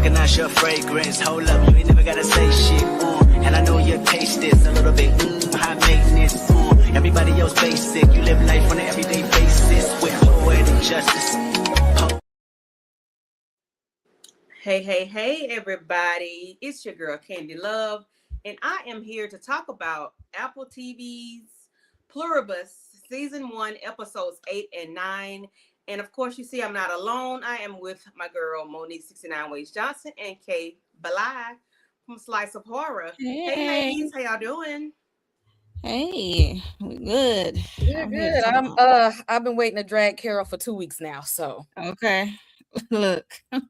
recognize your fragrance. Hold up, you ain't never gotta say shit. And I know your taste is a little bit high maintenance. Everybody else basic. You live life on an everyday basis with poetic justice. Hey, everybody. It's your girl, Candy Love, and I am here to talk about Apple TV's PLUR1BUS Season 1, Episodes 8 and 9. And of course, you see I'm not alone. I am with my girl, Monique 69 Ways Johnson, and Kay Belai from Slice of Horror. Hey, ladies, how y'all doing? Hey, we good. Good. I've been waiting to drag Carol for 2 weeks now. So Okay. Look.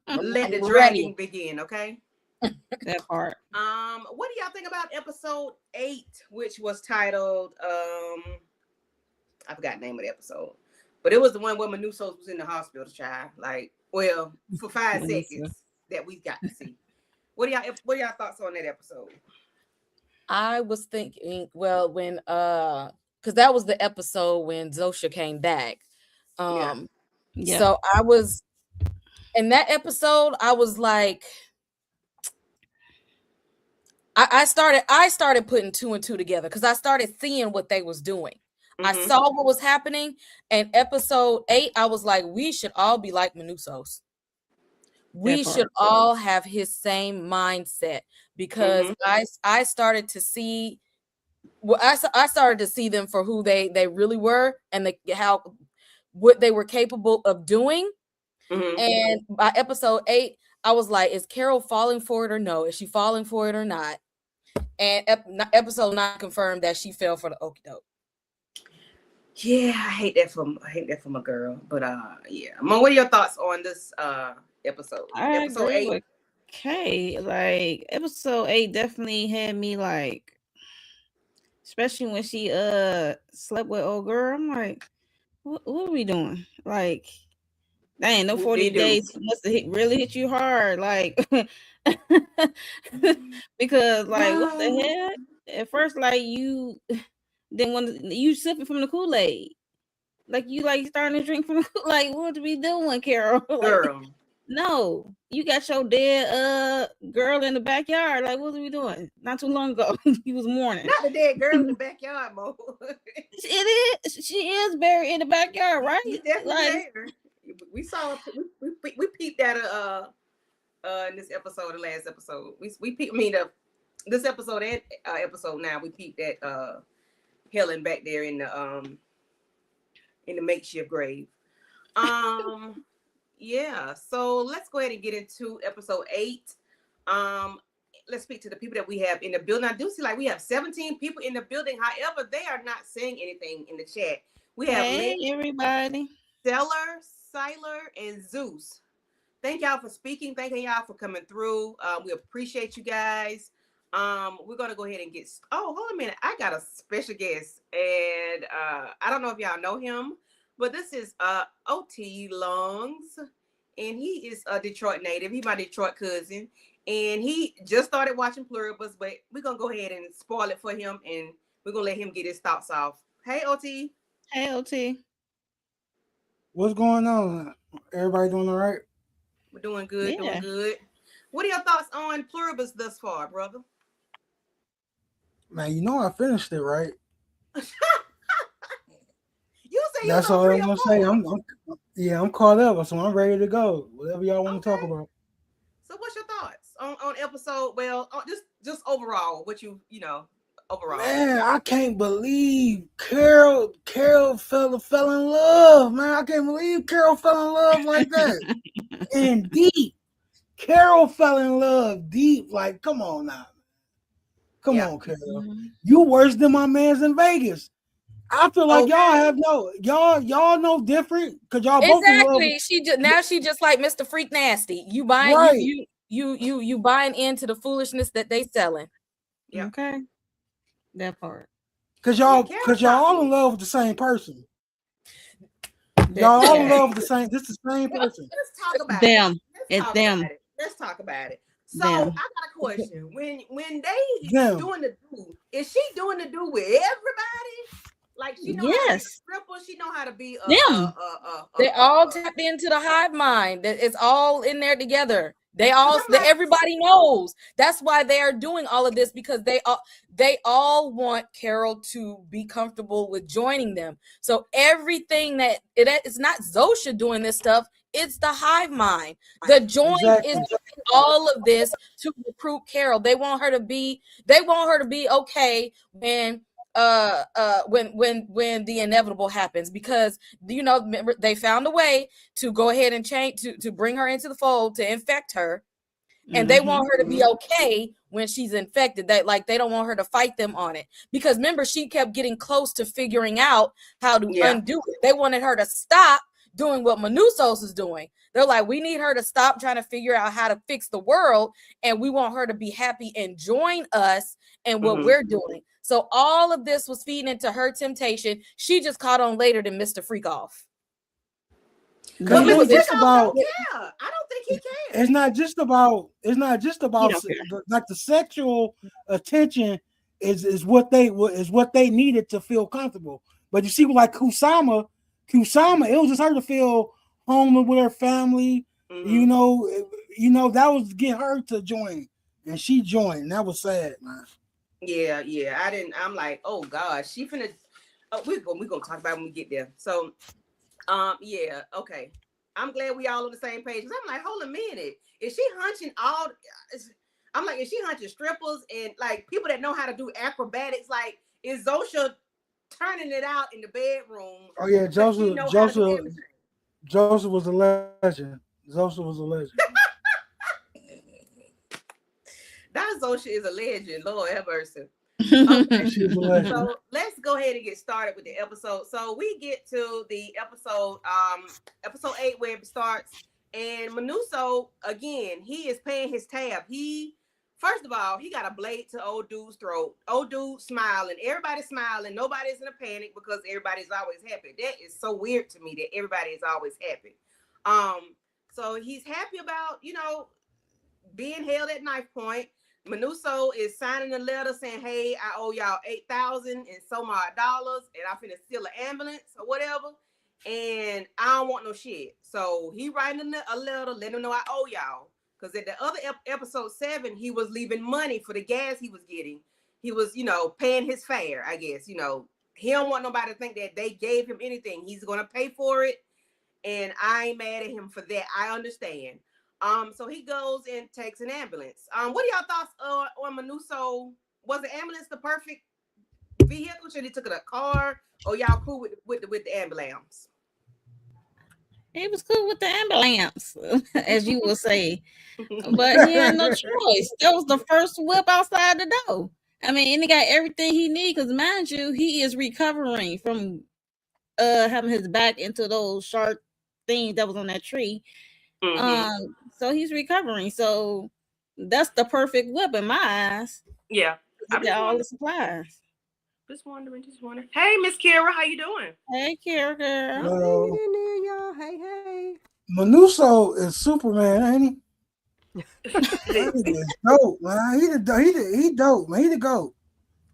Let the dragging begin, okay? That part. What do y'all think about episode 8, which was titled I forgot the name of the episode, but it was the one where Manusos was in the hospital, child. Like, well, for 5 seconds that we got to see. What are y'all thoughts on that episode? I was thinking, well, when because that was the episode when Zosha came back. Yeah. So I was in that episode, I was like, I started putting 2 and 2 together because I started seeing what they was doing. I saw what was happening, and episode 8, I was like, we should all be like Manusos. We should all have his same mindset, because I started to see, well, I started to see them for who they really were, and what they were capable of doing. And by episode 8, I was like, is Carol falling for it or no? Is she falling for it or not? And episode 9 confirmed that she fell for the okie doke. Yeah, I hate that for my girl. But yeah. Mom, what are your thoughts on this episode? I episode agree 8. with Kay. Like, episode 8 definitely had me like, especially when she slept with old girl. I'm like, what are we doing? Like, dang, no 40 days must have really hit you hard. Like, because like, what the hell? At first, like, you then when you sipping from the Kool-Aid, like you like starting to drink from the, like, what are we doing, Carol? Like, girl. No, you got your dead girl in the backyard. Like, what are we doing? Not too long ago, he was mourning. Not the dead girl in the backyard, Mo. It is. She is buried in the backyard, right? Definitely. We saw. We peeped at in this episode, the last episode. We peeped. I mean, this episode and episode 9. We peeped at Helen back there in the makeshift grave. Yeah, so let's go ahead and get into episode 8. Let's speak to the people that we have in the building. I do see like we have 17 people in the building. However, they are not saying anything in the chat. We have everybody. Siler, and Zeus. Thank y'all for speaking. Thank y'all for coming through. We appreciate you guys. We're gonna go ahead and get. Oh, hold on a minute. I got a special guest, and I don't know if y'all know him. But this is OT Longs, and he is a Detroit native. He's my Detroit cousin, and he just started watching PLUR1BUS, but we're going to go ahead and spoil it for him, and we're going to let him get his thoughts off. Hey, OT. Hey, OT. What's going on? Everybody doing all right? We're doing good, doing good. What are your thoughts on PLUR1BUS thus far, brother? Man, you know I finished it, right? You say that's all I'm gonna say. I'm caught up, so I'm ready to go. Whatever y'all want to talk about. So, what's your thoughts on episode? Well, just overall, what you know overall. Man, I can't believe Carol fell in love. Man, I can't believe Carol fell in love like that. And deep, Carol fell in love deep. Like, come on now, come on, Carol. You worse than my man's in Vegas. I feel like y'all know different because y'all both in love. She just like Mr. Freak Nasty. You buying you buying into the foolishness that they selling. Yeah. Okay. That part. Cause y'all all in love with the same person. Y'all all in love with the same. This is the same person. Let's talk about them. It's them. Let's talk about it. So I got a question. When they doing the do, is she doing the do with everybody? Like she know how to be a stripper, she know how to be they all tapped into the hive mind. It's all in there together. Everybody knows. That's why they are doing all of this, because they all want Carol to be comfortable with joining them. So everything it's not Zosha doing this stuff, it's the hive mind. The joint is doing all of this to recruit Carol. They want her to be okay when the inevitable happens, because remember, they found a way to go ahead and change to bring her into the fold, to infect her, and they want her to be okay when she's infected. They don't want her to fight them on it, because remember, she kept getting close to figuring out how to undo it. They wanted her to stop doing what Manusos is doing. They're like, we need her to stop trying to figure out how to fix the world, and we want her to be happy and join us in what we're doing. So all of this was feeding into her temptation. She just caught on later than Mr. Freak Off. But Mr. Freak Off don't care. I don't think he cares. It's not just about like the sexual attention is what they needed to feel comfortable. But you see, like Kusama, it was just her to feel home with her family. You know, that was getting her to join, and she joined. And that was sad, man. Yeah. I'm like, oh God, she finna. We're gonna talk about it when we get there. So, yeah, okay. I'm glad we all on the same page. Cause I'm like, hold a minute, is she hunching all? I'm like, is she hunching strippers and like people that know how to do acrobatics? Like, is Zosha turning it out in the bedroom? Oh yeah, Joseph was a legend. Zosha was a legend. That Zosha is a legend. Lord have mercy. Okay. So let's go ahead and get started with the episode. So we get to the episode 8 where it starts, and Manuso again, he is paying his tab. First of all, he got a blade to old dude's throat. Old dude smiling, everybody's smiling, nobody's in a panic because everybody's always happy. That is so weird to me that everybody is always happy. So he's happy about, being held at knife point. Manuso is signing a letter saying, hey, I owe y'all $8,000 and some odd dollars, and I'm finna steal an ambulance or whatever, and I don't want no shit. So he writing a letter, letting them know I owe y'all. Because at the other episode 7, he was leaving money for the gas he was getting. He was, paying his fare, I guess. He don't want nobody to think that they gave him anything. He's going to pay for it, and I ain't mad at him for that. I understand. So he goes and takes an ambulance. What are y'all thoughts on Manuso? Was the ambulance the perfect vehicle? Should he took it a car, or y'all cool with the ambulance? He was cool with the ambulance, as you will say, but he had no choice. That was the first whip outside the door. I mean, and he got everything he needs, because mind you, he is recovering from having his back into those sharp things that was on that tree. So he's recovering. So that's the perfect whip in my eyes. Yeah, I got all the supplies. Just wondering. Hey, Miss Kira, how you doing? Hey, Kira girl. Hanging in there, y'all. Hey. Manuso is Superman, ain't he? He dope, man. He dope, man. He the GOAT.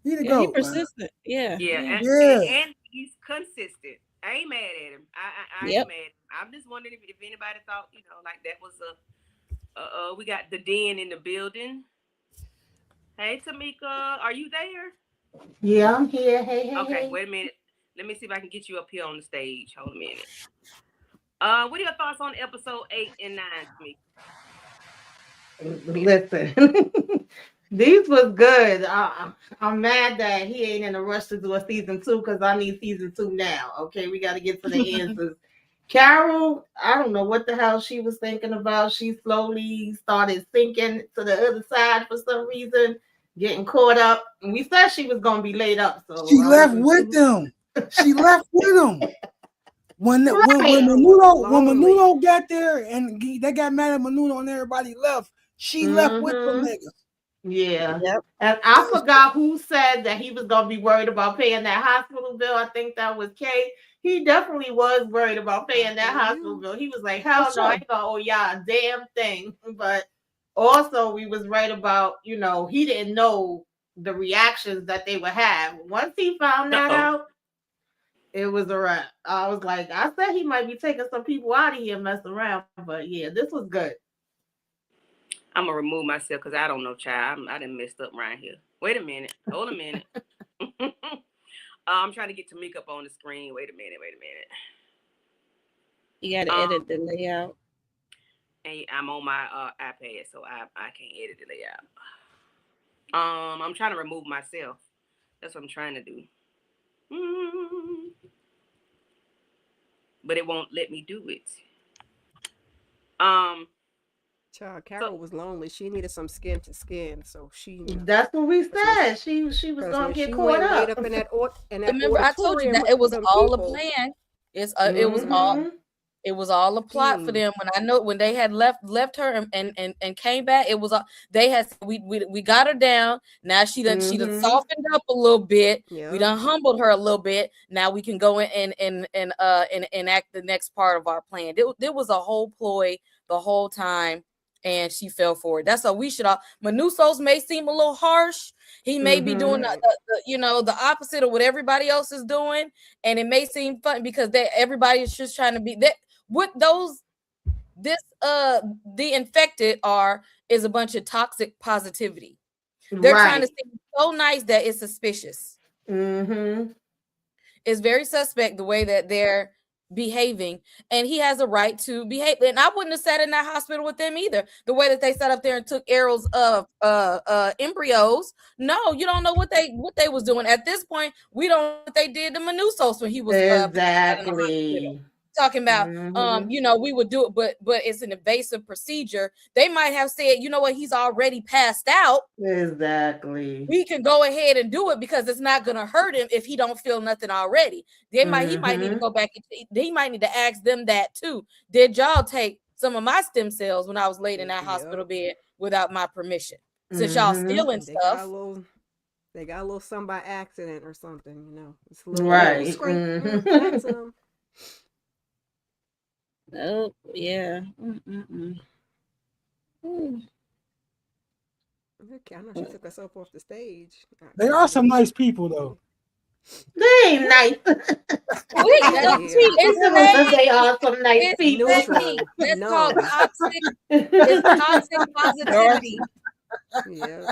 He persistent. Man. Yeah. And he's consistent. I ain't mad at him. I ain't mad. I'm just wondering if anybody thought, like that was we got the den in the building. Hey, Tamika, are you there? Yeah, I'm here. Hey. Okay, wait a minute. Let me see if I can get you up here on the stage. Hold a minute. What are your thoughts on episode 8 and 9, Tamika? Listen, these was good. I'm mad that he ain't in a rush to do a season 2, because I need season 2 now. Okay, we got to get to the answers. Carol, I don't know what the hell she was thinking about. She slowly started sinking to the other side for some reason, getting caught up. And we said she was going to be laid up. So she left with them. When Menudo got there and they got mad at Menudo and everybody left, she left with them niggas. Yeah. Yep. And I forgot who said that he was going to be worried about paying that hospital bill. I think that was Kay. He definitely was worried about paying that hospital bill. He was like, hell no, I ain't going to owe y'all a damn thing. But also we was right about, he didn't know the reactions that they would have. Once he found that out, it was a wrap. I was like, I said he might be taking some people out of here messing around. But yeah, this was good. I'm gonna remove myself because I don't know, child. I done messed up right here. Wait a minute. Hold a minute. I'm trying to get Tamika up on the screen. Wait a minute. You gotta edit the layout. And I'm on my iPad, so I can't edit the layout. I'm trying to remove myself. That's what I'm trying to do. But it won't let me do it. Child, Carol was lonely. She needed some skin to skin, so she. That's what we said. She was gonna get caught up. Up in that Remember, I told you that it was all a plan. It was all. It was all a plot for them. When they had left her and came back, it was they had we got her down. Now she done softened up a little bit. Yep. We done humbled her a little bit. Now we can go in and enact the next part of our plan. There was a whole ploy the whole time, and she fell for it. That's how we should all. Manusos may seem a little harsh. He may be doing the opposite of what everybody else is doing, and it may seem fun because everybody is just trying to be that. What the infected is a bunch of toxic positivity. They're trying to seem so nice that it's suspicious. It's very suspect the way that they're behaving, and he has a right to behave. And I wouldn't have sat in that hospital with them either. The way that they sat up there and took arrows of embryos. No, you don't know what they was doing. At this point, we don't know what they did to Manusos when he was exactly. Talking about we would do it, but it's an invasive procedure. They might have said, you know what, he's already passed out. Exactly. We can go ahead and do it because it's not gonna hurt him if he don't feel nothing already. He might need to go back. He might need to ask them that too. Did y'all take some of my stem cells when I was laid in that hospital bed without my permission? Since y'all stealing stuff. They got a little something by accident or something, It's a little scrape. Oh, yeah. Okay, I know she took herself off the stage. They are some nice people, though. They ain't nice. They are some nice people. That's called toxic. It's toxic positivity. Yeah.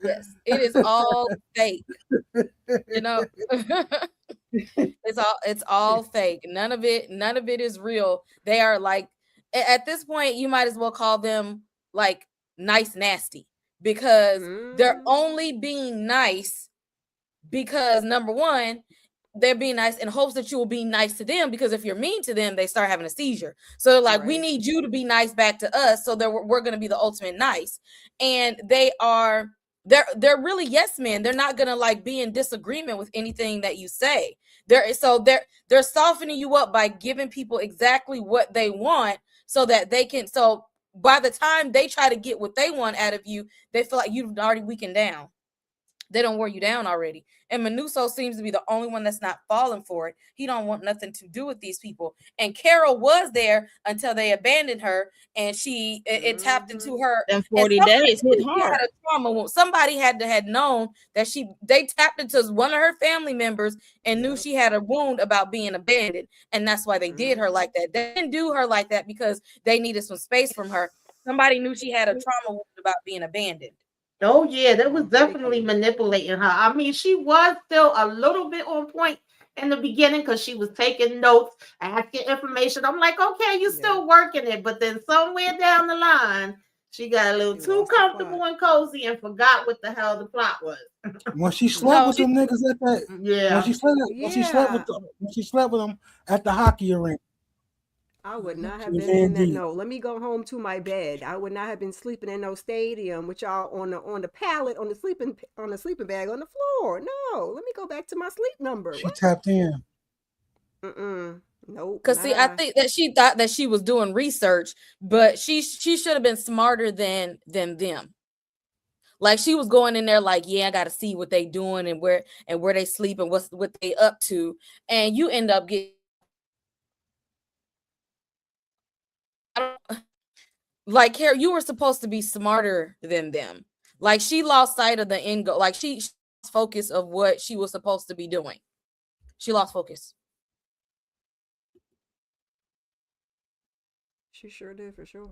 Yes, it is all fake. It's all fake. None of it is real. They are like, at this point, you might as well call them like nice nasty, because they're only being nice because, number one, they're being nice in hopes that you will be nice to them, because if you're mean to them, they start having a seizure. So they're like, we need you to be nice back to us, so we're going to be the ultimate nice. And they're really yes men. They're not gonna like be in disagreement with anything that you say. They're softening you up by giving people exactly what they want, so that they can. So by the time they try to get what they want out of you, they feel like you've already weakened down. They don't wear you down already. And Manuso seems to be the only one that's not falling for it. He don't want nothing to do with these people. And Carol was there until they abandoned her, and it tapped into her. And 40 days hit hard. Had a trauma wound. Somebody had known that they tapped into one of her family members and knew she had a wound about being abandoned. And that's why they did her like that. They didn't do her like that because they needed some space from her. Somebody knew she had a trauma wound about being abandoned. Oh yeah, that was definitely manipulating her. I mean, she was still a little bit on point in the beginning because she was taking notes, asking information. I'm like, okay, you're still working it, but then somewhere down the line, she got a little too comfortable and cozy and forgot what the hell the plot was. When she slept with them niggas at that, when she slept with them at the hockey arena. I would not have been in that. No, let me go home to my bed. I would not have been sleeping in no stadium with y'all on the pallet on the sleeping bag on the floor. No, let me go back to my sleep number. She tapped in. Nope. Because see, I think that she thought that she was doing research, but she should have been smarter than them. Like, she was going in there like, yeah, I got to see what they doing and where they sleep and what they up to, and you end up getting. Like, Carol, you were supposed to be smarter than them. Like, she lost sight of the end goal. Like, she lost focus of what she was supposed to be doing. She lost focus. She sure did, for sure.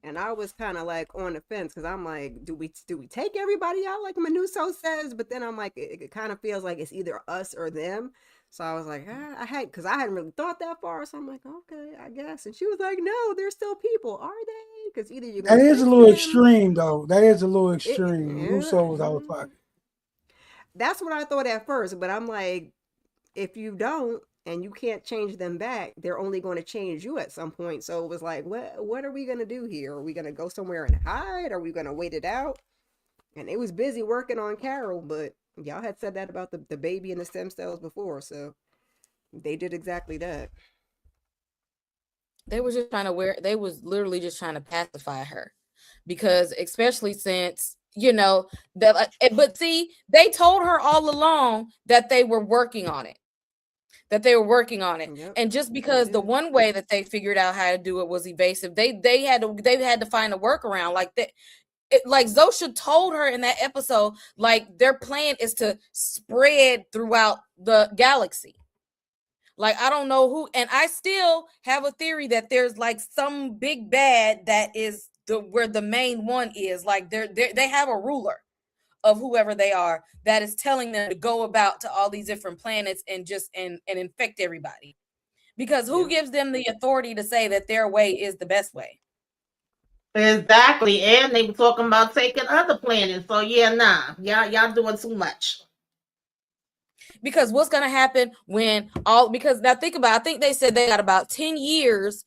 And I was kind of like on the fence because I'm like, do we take everybody out like Manuso says? But then I'm like, it kind of feels like it's either us or them. So I was like, because I hadn't really thought that far. So I'm like, okay, I guess. And she was like, no, they're still people, are they? Because either you're That gonna is a fix little them. extreme, though. That is a little extreme. Yeah, Muso was out of pocket. that's what I thought at first. But I'm like, if you don't and you can't change them back, they're only going to change you at some point. So it was like, what are we going to do here? Are we going to go somewhere and hide? Are we going to wait it out? And it was busy working on Carol, but y'all had said that about the baby and the stem cells before, so they did exactly that. They was just trying to they was literally just trying to pacify her, because especially since, you know, that, but see, they told her all along that they were working on it. Yep, And just because the one way that they figured out how to do it was evasive, they had to find a workaround. Like that, like Zosha told her in that episode, like their plan is to spread throughout the galaxy. Like, I don't know who, and I still have a theory that there's like some big bad that is where the main one is. Like they have a ruler of whoever they are that is telling them to go about to all these different planets and just and infect everybody. Because who gives them the authority to say that their way is the best way? Exactly. And they were talking about taking other planets. So yeah, nah. Y'all doing too much. Because what's going to happen when because now think about, I think they said they got about 10 years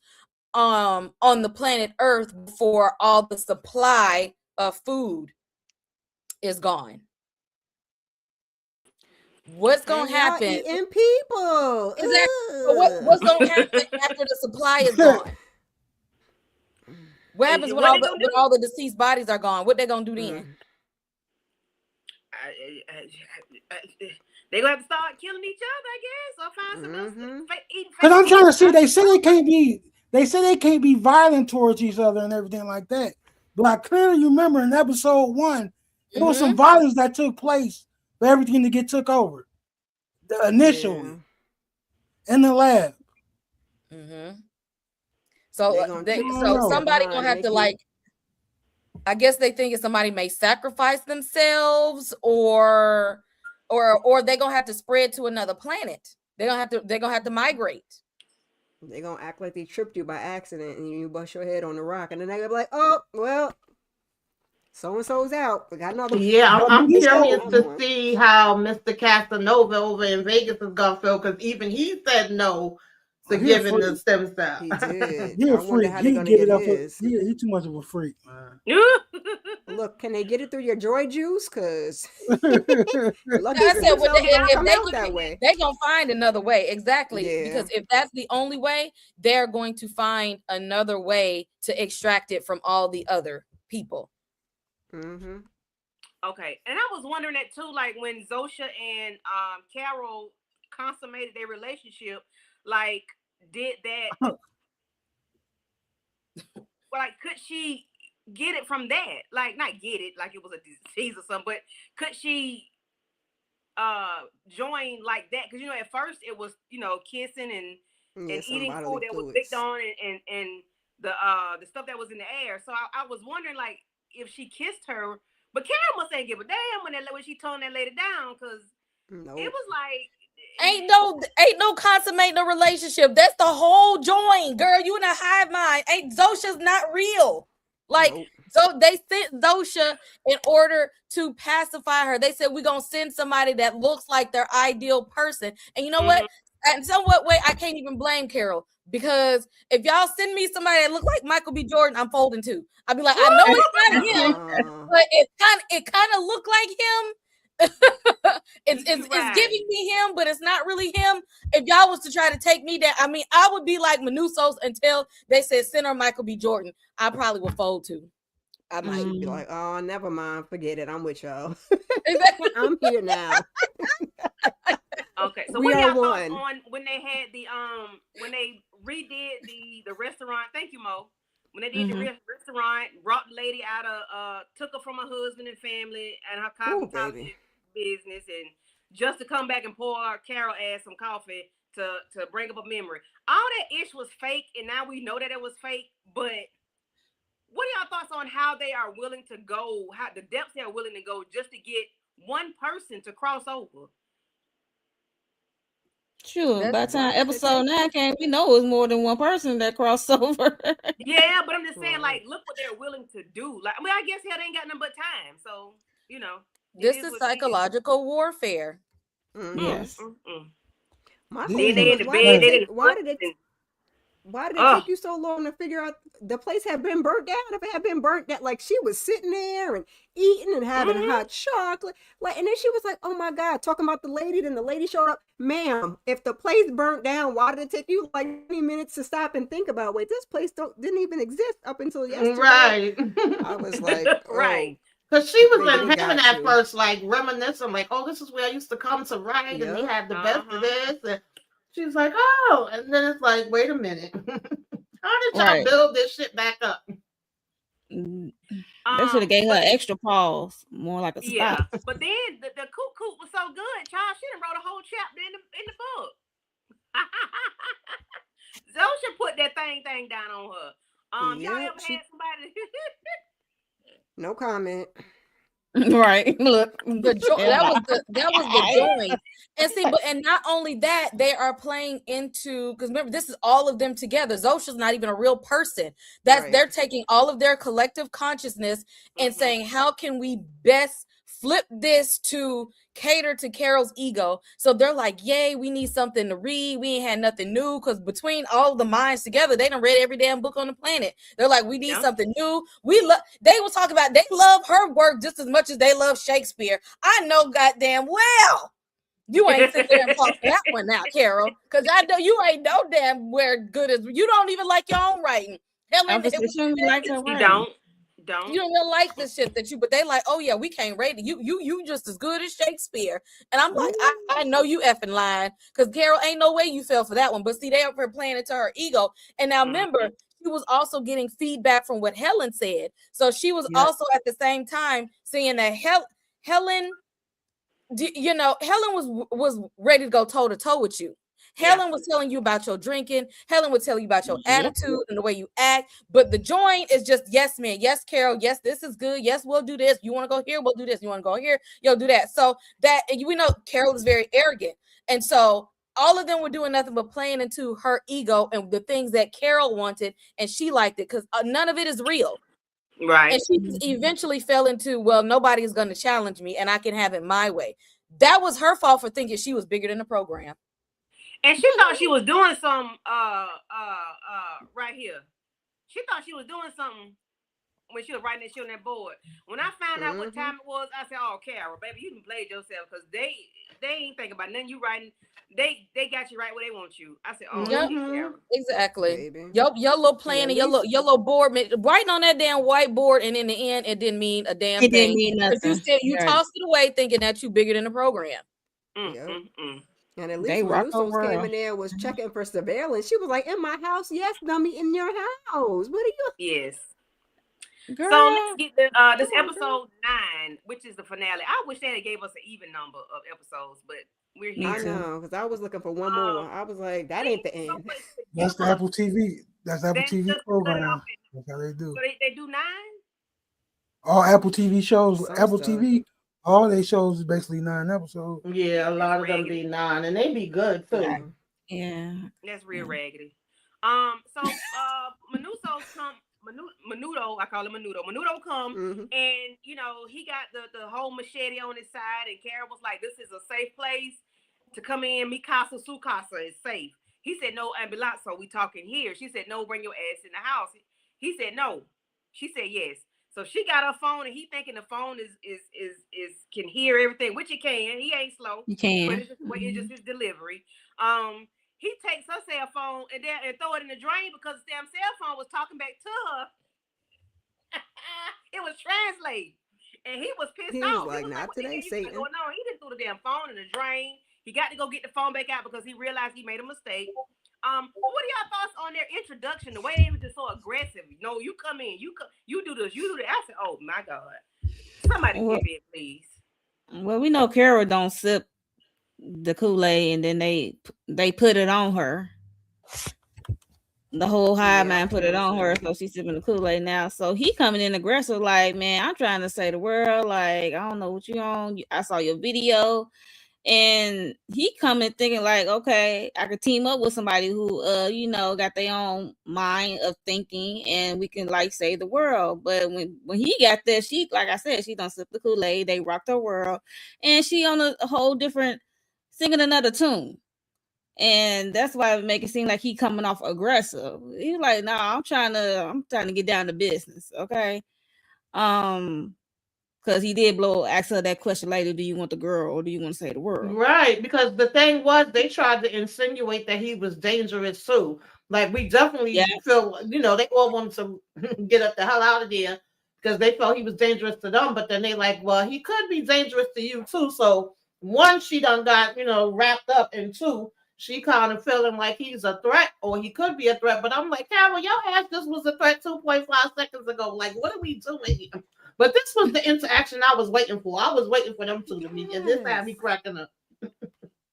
on the planet Earth before all the supply of food is gone. What's going to happen? Eating people. Exactly. So what's going to happen after the supply is gone? What happens when all the deceased bodies are gone? What they going to do then? They're gonna have to start killing each other, I guess, or find some else. Because I'm trying to see, they say they can't be violent towards each other and everything like that. But I clearly remember in episode 1, there was some violence that took place for everything to get took over. Initially. In the lab. So somebody gonna have to like, I guess they think somebody may sacrifice themselves or they're gonna have to spread to another planet. They're gonna have to migrate. They're gonna act like they tripped you by accident and you bust your head on the rock, and then they're gonna be like, oh well, so-and-so's out. We got another. Yeah, I'm curious to see how Mr. Casanova over in Vegas is gonna feel, because even he said no to giving the stem cell. He did. He a freak. He can get it up. He too much of a freak, man. Look, can they get it through your joy juice? Because they're gonna find another way. Exactly. Because if that's the only way, they're going to find another way to extract it from all the other people. Okay, and I was wondering that too, like when Zosha and Carol consummated their relationship, like did that like could she get it from that? Like not get it like it was a disease or something, but could she join like that? Because at first it was kissing and eating food that was licked on and the stuff that was in the air. So I was wondering like if she kissed her, but Carol must ain't give a damn when she toned that lady down, because it was like ain't no consummating a relationship. That's the whole join, girl. You in a hive mind. Zosha's not real. Like so they sent Zosha in order to pacify her. They said we're gonna send somebody that looks like their ideal person. And you know what? In somewhat way, I can't even blame Carol, because if y'all send me somebody that look like Michael B. Jordan, I'm folding too. I'd be like, I know it's not him, but it kind of looked like him. It's giving me him, but it's not really him. If y'all was to try to take me down, I mean, I would be like Manusos until they said send her Michael B. Jordan. I probably would fold too. I might be like, oh, never mind, forget it. I'm with y'all. I'm here now. Okay, so what y'all thought on when they had the when they redid the restaurant? Thank you, Mo. When they did the restaurant, brought the lady out of took her from her husband and family and her coffee business, and just to come back and pour Carol ass some coffee to bring up a memory. All that ish was fake, and now we know that it was fake. But what do thoughts on how they are willing to go, how the depths they are willing to go just to get one person to cross over? Sure. By the time Why did it episode take 9 came, we know it was more than one person that crossed over. Yeah, but I'm just saying, Right. like, look what they're willing to do. Like, I mean, I guess hell, they ain't got nothing but time. So, you know, it This is is what it is. psychological warfare. Mhm. Yes. My Then whole Then thing they in was the bed, they didn't. why did it take you so long to figure out the place had been burnt down? If it had been burnt down, like she was sitting there and eating and having hot chocolate, like, and then she was like, "Oh my God," talking about the lady. Then the lady showed up, "Ma'am, if the place burnt down, why did it take you like 20 minutes to stop and think about? Wait, this place didn't even exist up until yesterday." Right. I was like, "Oh, Right. Because she was baby, in they heaven got at you." first, like reminiscing, like, oh, this is where I used to come to write, and they Yep. had the best of this. And she's like, oh, and then it's like, wait a minute. How did y'all Right. build this shit back up? They should have gave her an extra pause, more like a Yeah, stop. but then the coot was so good, child. She done wrote a whole chapter in the book. Zosha put that thing down on her. Y'all Yep, ever had somebody? No comment. Right. Look. That was the joint. And see, and not only that, they are playing into, because remember, this is all of them together. Zosha's not even a real person. They're taking all of their collective consciousness and saying, how can we best flip this to cater to Carol's ego? So they're like, yay, we need something to read. We ain't had nothing new, because between all the minds together, they done read every damn book on the planet. They're like, we need something new. They will talk about, they love her work just as much as they love Shakespeare. I know goddamn well you ain't sitting there and talk that one out, Carol, because I know you ain't no damn where good as you don't even like your own writing. Helen, you don't even like the shit that you, but they like, oh yeah, we can't rate it. You just as good as Shakespeare. And I'm like, I know you effing lying, because Carol, ain't no way you fell for that one. But see, they up here playing it to her ego. And now remember, she was also getting feedback from what Helen said. So she was also at the same time seeing that Helen, you know, Helen was ready to go toe to toe with you. Helen was telling you about your drinking. Helen would tell you about your attitude and the way you act. But the joint is just, yes, man. Yes, Carol. Yes, this is good. Yes, we'll do this. You want to go here? We'll do this. You want to go here? You'll do that. So that, and we know Carol is very arrogant. And so all of them were doing nothing but playing into her ego and the things that Carol wanted. And she liked it, because none of it is real. Right. And she eventually fell into, well, nobody is going to challenge me and I can have it my way. That was her fault for thinking she was bigger than the program. And she thought she was doing some right here. She thought she was doing something when she was writing that shit on that board. When I found out what time it was, I said, oh, Carol, baby, you can play yourself, because they ain't thinking about nothing you writing. They got you right where they want you. I said, oh, Carol. Exactly. Your little plan and your little board, writing on that damn whiteboard, and in the end, it didn't mean a damn thing. It didn't mean nothing. You tossed it away thinking that you bigger than the program. And at least when Usos came in there, was checking for surveillance. She was like, in my house? Yes, dummy, in your house. What are you? Yes. Girl. So let's get this episode 9, which is the finale. I wish they had gave us an even number of episodes, but we're here. I know, because I was looking for one more. I was like, that ain't the end. That's the Apple TV. That's Apple TV program. That's how they do. So they do 9? All Apple TV shows, Apple TV, all they shows is basically 9 episodes. Yeah, a lot of them be 9, and they be good too. Yeah. That's real raggedy. So Menudo come. Menudo, I call him Menudo. Menudo come, and you know he got the whole machete on his side, and Carol was like, "This is a safe place to come in. Mi casa, su casa is safe." He said, "No, ambulazzo, we talking here." She said, "No, bring your ass in the house." He said, "No." She said, "Yes." So she got her phone, and he thinking the phone is can hear everything, which it can. He ain't slow. You can. But it's just his delivery. He takes her cell phone and throw it in the drain, because the damn cell phone was talking back to her. It was translated. And he was pissed off. He was like, not today, Satan. Oh, no, he didn't throw the damn phone in the drain. He got to go get the phone back out because he realized he made a mistake. What are y'all thoughts on their introduction? The way they were just so aggressive. No, you come in. You do this. You do that. I said, oh, my God. Somebody give it, please. Well, we know Carol don't sip the Kool-Aid, and then they put it on her. The whole hive mind put it on her, so she's sipping the Kool-Aid now. So he coming in aggressive, like, man, I'm trying to say the world, like, I don't know what you on. I saw your video, and he coming thinking like, okay, I could team up with somebody who, got their own mind of thinking, and we can like save the world. But when he got there, she, like I said, she done sip the Kool-Aid. They rocked her world, and she on a whole different, singing another tune. And that's why it make it seem like he coming off aggressive. He's like, nah, I'm trying to get down to business, okay? Because he did ask her that question later, do you want the girl or do you want to say the world? Right, because the thing was they tried to insinuate that he was dangerous too. Like we definitely feel, they all wanted to get up the hell out of there because they felt he was dangerous to them. But then they like, well, he could be dangerous to you too. So one, she done got, wrapped up, and two, she kind of feeling like he's a threat or he could be a threat. But I'm like, Carol, your ass just was a threat 2.5 seconds ago. Like, what are we doing here? But this was the interaction I was waiting for. I was waiting for them two to meet, and this had me cracking up.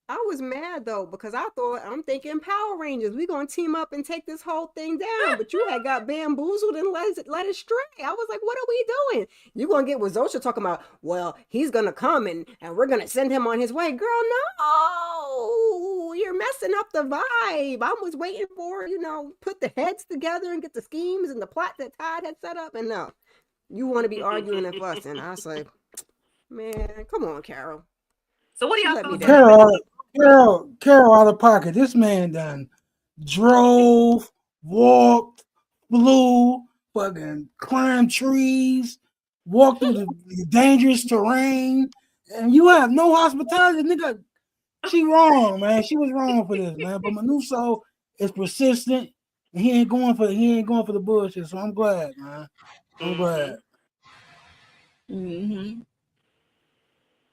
I was mad though because I'm thinking Power Rangers. We gonna team up and take this whole thing down. But you had got bamboozled and let it stray. I was like, what are we doing? You gonna get with Zosha talking about? Well, he's gonna come and we're gonna send him on his way. Girl, no, you're messing up the vibe. I was waiting for put the heads together and get the schemes and the plot that Todd had set up. And no, you want to be arguing and fussing. I was like, man, come on, Carol. So what do y'all think? Carol out of pocket. This man done drove, walked, flew, fucking climbed trees, walked through the dangerous terrain, and you have no hospitality, nigga. She wrong, man. She was wrong for this, man. But Manuso is persistent. And he ain't going for the bullshit. So I'm glad, man. I'm glad. Mm-hmm.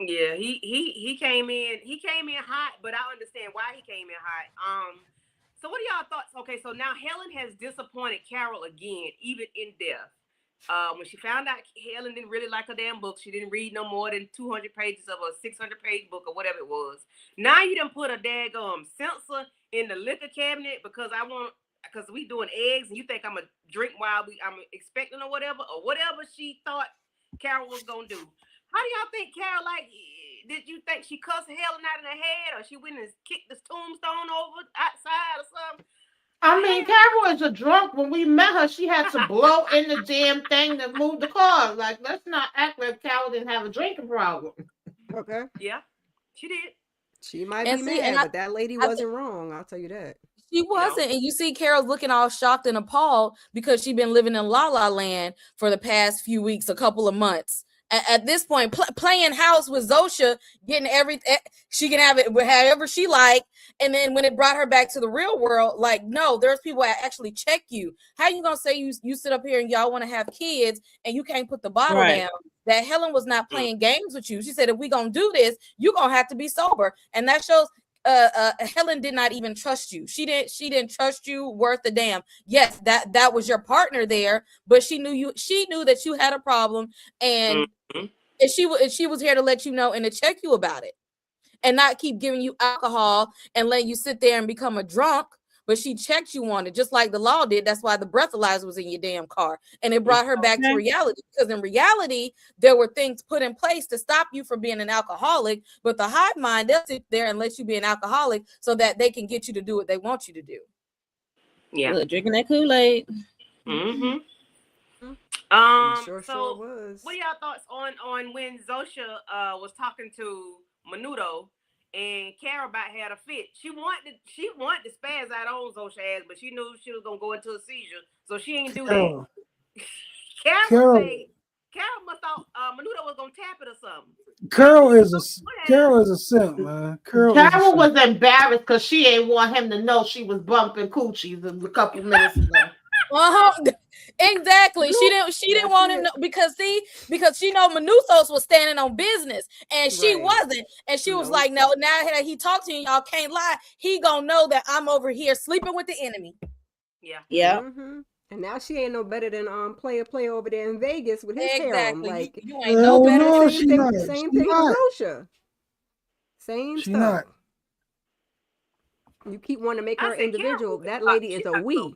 Yeah, he came in hot, but I understand why he came in hot. So what are y'all thoughts? Okay, so now Helen has disappointed Carol again, even in death. When she found out Helen didn't really like her damn book, she didn't read no more than 200 pages of a 600-page book or whatever it was. Now you done put a daggum sensor in the liquor cabinet because we doing eggs and you think I'm gonna drink while I'm expecting or whatever she thought Carol was gonna do. How do y'all think Carol, did you think she cussed Helen out in the head or she went and kicked this tombstone over outside or something? I mean, Carol is a drunk. When we met her, she had to blow in the damn thing to move the car. Like, let's not act like Carol didn't have a drinking problem. Okay. Yeah, she did. She might be mad, but that lady wasn't wrong. I'll tell you that. She wasn't. And you see Carol's looking all shocked and appalled because she's been living in La La Land for the past few weeks, a couple of months. At this point, playing house with Zosha, getting everything, she can have it however she like. And then when it brought her back to the real world, like, no, there's people that actually check you. How you gonna say you sit up here and y'all want to have kids and you can't put the bottle down? That Helen was not playing games with you. She said, if we gonna do this, you gonna have to be sober. And that shows Helen did not even trust you. She didn't trust you worth a damn. Yes, that was your partner there, but she knew that you had a problem, and she was here to let you know and to check you about it, and not keep giving you alcohol and letting you sit there and become a drunk. But she checked you on it, just like the law did. That's why the breathalyzer was in your damn car. And it brought her back to reality. Because in reality, there were things put in place to stop you from being an alcoholic. But the hive mind, they'll sit there and let you be an alcoholic so that they can get you to do what they want you to do. Yeah. Look, drinking that Kool-Aid. Mm-hmm. Sure was. What are y'all thoughts on when Zosha was talking to Menudo and Carol about had a fit? She wanted to spaz out on Zosha ass, but she knew she was gonna go into a seizure, so she ain't do that. Carol must thought Menudo was gonna tap it or something. Carol is a simp, man. Carol was embarrassed because she ain't want him to know she was bumping coochies a couple minutes ago. Exactly. She didn't want to know because she know Manuthos was standing on business and she wasn't. And she was like, no, now that he talked to you, y'all can't lie. He gonna know that I'm over here sleeping with the enemy. Yeah. Yeah. Mm-hmm. And now she ain't no better than player over there in Vegas with his harem. Like you ain't no better. No, same thing with Zosha. Same she stuff. Not. You keep wanting to make her individual. That lady is a we.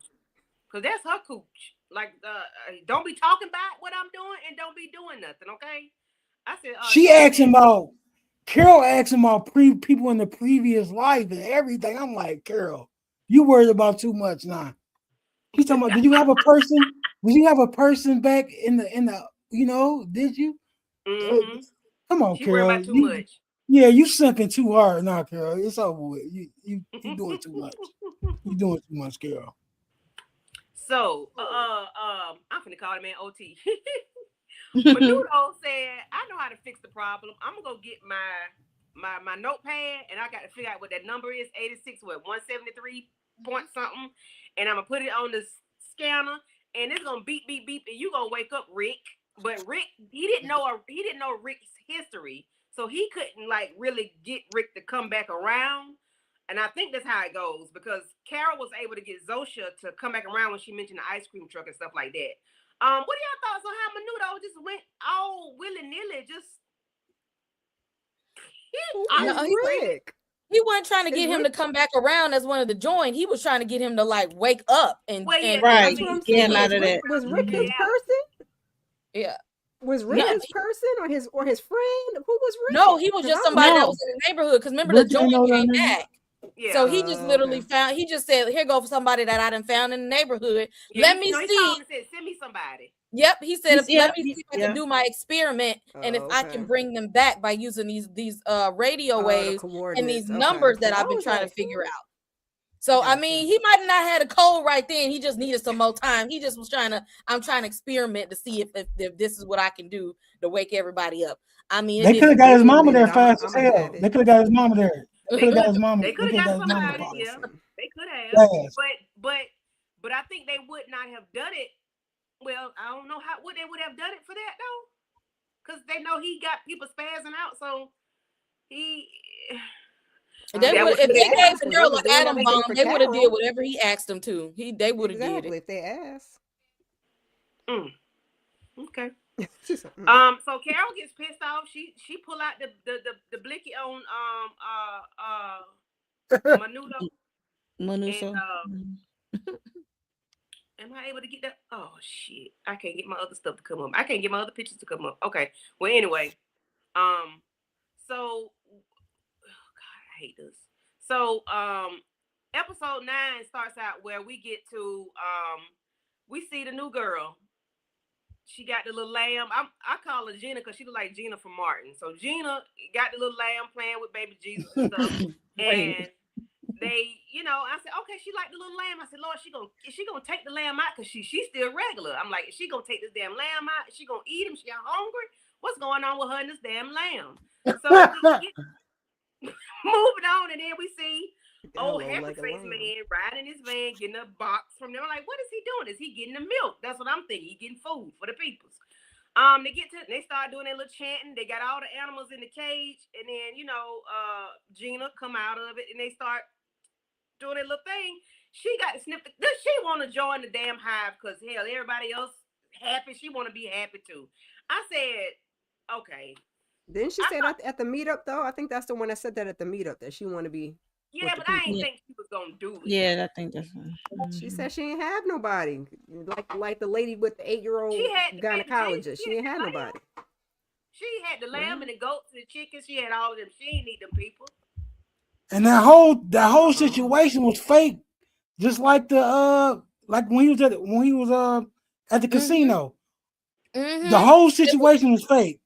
Cause that's her cooch. Like, don't be talking about what I'm doing and don't be doing nothing, okay? I said, she asked him about. Carol asked him about people in the previous life and everything. I'm like, Carol, you worried about too much now. He's talking about, did you have a person? Did you have a person back in the did you? Mm-hmm. Come on, She Carol. worried about too much. Yeah, you sinking too hard now, Carol. It's over with. You doing too much. You doing too much, Carol. So, I'm finna call the man OT. Menudo said, I know how to fix the problem. I'm gonna go get my notepad and I got to figure out what that number is, 86, 173 point something, and I'm gonna put it on the scanner and it's gonna beep beep beep and you gonna wake up Rick. But Rick, he didn't know Rick's history, so he couldn't like really get Rick to come back around. And I think that's how it goes, because Carol was able to get Zosha to come back around when she mentioned the ice cream truck and stuff like that. What are y'all thoughts on how Menudo just went all willy-nilly? Rick. He wasn't trying to get him to come back around as one of the join. He was trying to get him to like wake up and Right. That's what I'm Get saying. him out of that. Was Rick his person? Yeah. Was Rick his person or his friend? Who was Rick? No, he was just somebody that was in the neighborhood. Because remember, the joint came back. Yeah. So he just literally found. He just said, "Here go for somebody that I done found in the neighborhood. Let me see." He said, "Send me somebody." Yep, he said, "Let me see if I can do my experiment, and if I can bring them back by using these radio waves and these numbers that I've been trying to figure out." So I mean, he might not have had a cold right then. He just needed some more time. He just was I'm trying to experiment to see if this is what I can do to wake everybody up. I mean, they could have got his mama there fast as hell. They could have got his mama there. They could have got his mama. They could have got somebody. Yeah, they could have. Yes. But I think they would not have done it. Well, I don't know what they would have done it for that though, because they know he got people spazzing out. So he. If they gave the girl an atom bomb, they would have did whatever he asked them to. They would have did it if they asked. Okay. So Carol gets pissed off. She pull out the blicky on Menudo. Am I able to get that? Oh shit! I can't get my other stuff to come up. I can't get my other pictures to come up. Okay. Well, anyway, so God, I hate this. So episode 9 starts out where we get to we see the new girl. She got the little lamb. I call her Gina because she look like Gina from Martin. So Gina got the little lamb playing with baby Jesus and stuff. And they, I said, okay, she like the little lamb. I said, Lord, is she gonna take the lamb out? Because she's still regular. I'm like, is she gonna take this damn lamb out? Is she gonna eat him? She hungry? What's going on with her and this damn lamb? So we get moving on, and then we see happy face man riding his van, getting a box from them. I'm like, what is he doing? Is he getting the milk? That's what I'm thinking. He getting food for the peoples. They start doing their little chanting. They got all the animals in the cage, and then Gina come out of it, and they start doing their little thing. She got to sniff does she want to join the damn hive? Because hell, everybody else happy. She want to be happy too. I said, okay. Didn't she say that at the meetup though? I think that's the one that said that at the meetup, that she want to be. Yeah, but I ain't think she was gonna do it. Yeah, I think that's. She said she ain't have nobody, like the lady with the 8-year-old gynecologist. She ain't had nobody. She had the lamb and the goats and the chickens. She had all of them. She ain't need them people. And that whole situation was fake, just like like when he was at the casino. Mm-hmm. The whole situation was fake.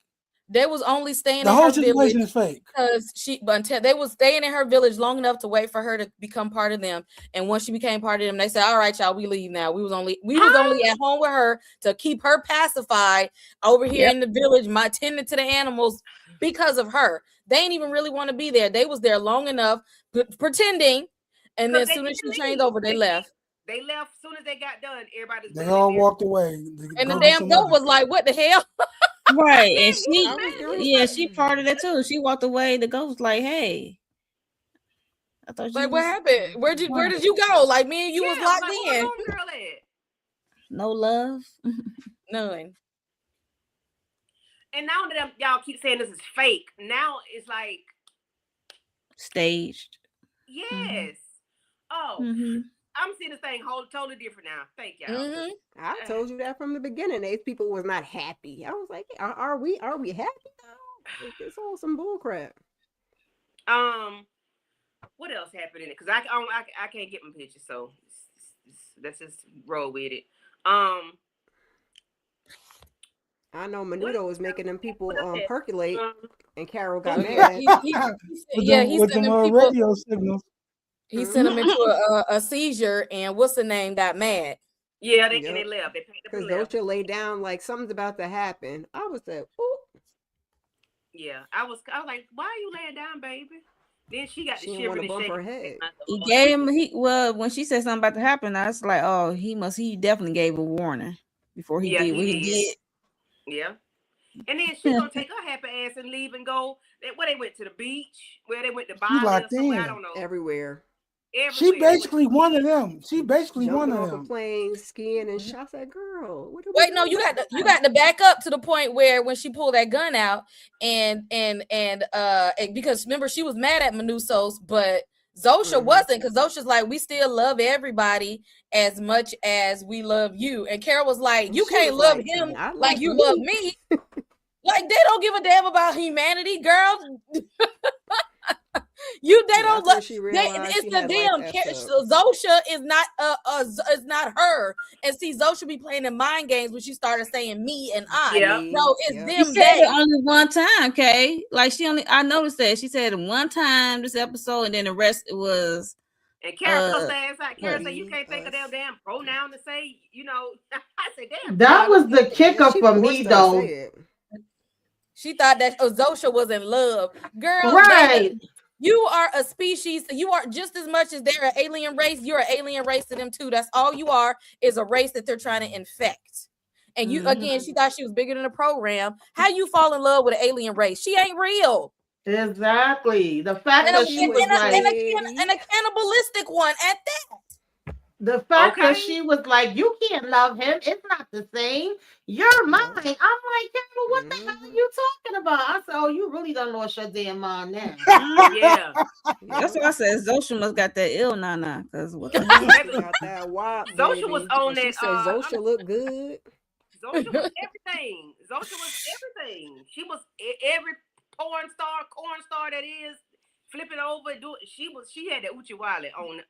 They was only staying the in whole her situation village is fake because until they was staying in her village long enough to wait for her to become part of them. And once she became part of them, they said, "All right, y'all, we leave now. We was only at home with her to keep her pacified over here in the village, tending to the animals because of her. They ain't even really want to be there. They was there long enough pretending, and then as soon as she changed over, they left. They left as soon as they got done. They all walked away. And the damn goat was like, "What the hell?" Right, and she part of that too. She walked away. The goat was like, "Hey, I thought you what happened? Where did you go? Like me and you was locked in. Girl at? No love, none." And now that y'all keep saying this is fake, now it's like staged. Yes. Mm-hmm. I'm seeing this thing totally different now. Thank y'all. Mm-hmm. I told you that from the beginning. These people was not happy. I was like, are we happy now? It's all some bull crap. What else happened in it? Because I can't get my picture, so let's just roll with it. I know Menudo was making them people percolate, and Carol Oh, got yeah. mad. He with sent them them people. radio signals. He sent them into a seizure, and what's the name? Got mad. Yeah, and they left. They packed up Because and left. Dosha lay down like something's about to happen. I was like, ooh. Yeah, I was like, why are you laying down, baby? Then she got She the didn't shiver want to and bump shake. her head. He gave him when she said something about to happen, I was like, oh, he definitely gave a warning before he did what he did. Yeah. And then she gonna take her happy ass and leave and go. Where they went to the beach, where they went to Bali or somewhere, I don't know. Everywhere. She basically one of them. She basically Jumping one of off them. a plane, skiing, and shots at girl. What Wait, no, you got to back up to the point where when she pulled that gun out and because remember she was mad at Menusos, but Zosha wasn't, because Zosha's like, we still love everybody as much as we love you. And Carol was like, you can't love him like you love me. Like, they don't give a damn about humanity, girl. They don't love. It's the damn. Zosha is not her. And see, Zosha be playing in mind games when she started saying me and I. Yeah. No, it's them. She said it only one time, okay? Like I noticed that she said it one time this episode, and then the rest it was. And Carol cussed ass out. Carol said, you can't think of their damn pronoun to say, I said, damn. That was the kicker for me, though. She thought that Zosha was in love. Girl, right. You are a species. You are just as much as they're an alien race. You're an alien race to them too. That's all you are, is a race that they're trying to infect. And you, again, she thought she was bigger than the program. How you fall in love with an alien race? She ain't real. Exactly. The fact that she was like, and a cannibalistic one at that. The fact that she was like, you can't love him. It's not the same. You're mine. I'm like, Carol, what the hell are you talking about? I said, oh, you really done lost your damn mind now. Yeah. That's what I said. Zosha must got that ill nana. Because what the got that wild. Zosha was on that. She said Zosha looked good. Zosha was everything. Zosha was everything. She was every corn star that is. Flip it over, do it. She had the Uchiwale on.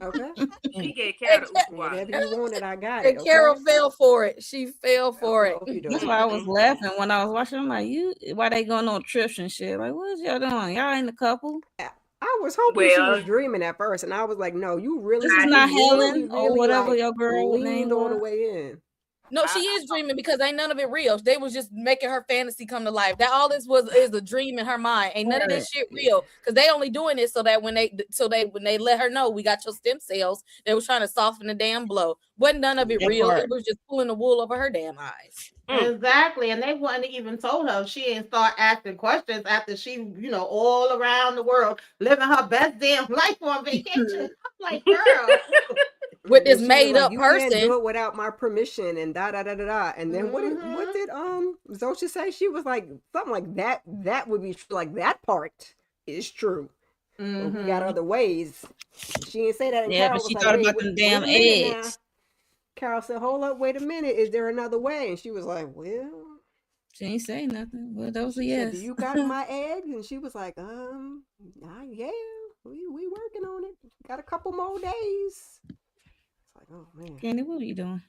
Okay. She gave Carol the Uchiwale. Whatever you wanted, I got it. And Carol fell for it. She fell for it. That's why I was laughing when I was watching. I'm like, why they going on trips and shit? Like, what is y'all doing? Y'all ain't a couple? I was hoping she was dreaming at first, and I was like, no, you really. This is not Helen really, or whatever your girl leaned all the way in. No, she is dreaming because ain't none of it real. They was just making her fantasy come to life. That all this is a dream in her mind. Ain't none of this shit real. Because they only doing it so that when they let her know we got your stem cells, they was trying to soften the damn blow. Wasn't none of it real. It was just pulling the wool over her damn eyes. Exactly. And they wouldn't even told her she didn't start asking questions after she, all around the world living her best damn life on vacation. I'm like, girl. With this made up person, you can't do it without my permission, and da da da da da. And then what did Zosha say? She was like something like that. That would be true. Like that part is true. But we got other ways. She didn't say that. And yeah, Carol but she was thought like, about them damn eggs. Carol said, "Hold up, wait a minute. Is there another way?" And she was like, "Well." She ain't say nothing. Well, that was a yes. Said, do you got my eggs? And she was like, yeah, we working on it. Got a couple more days. Oh man, Candy, what are you doing?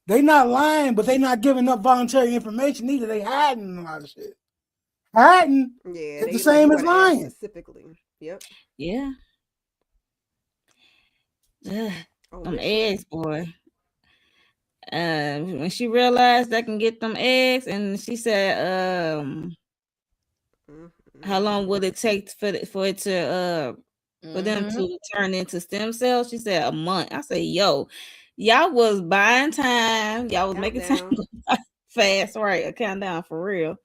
They not lying, but they not giving up voluntary information either. They hiding a lot of shit. Hiding, it's the same as lying. Specifically, yep. Yeah. Them eggs, boy. When she realized they can get them eggs, and she said, how long would it take for it to for them to turn into stem cells? She said a month. I said, yo, y'all was buying time. Y'all was making time fast, right? A countdown for real.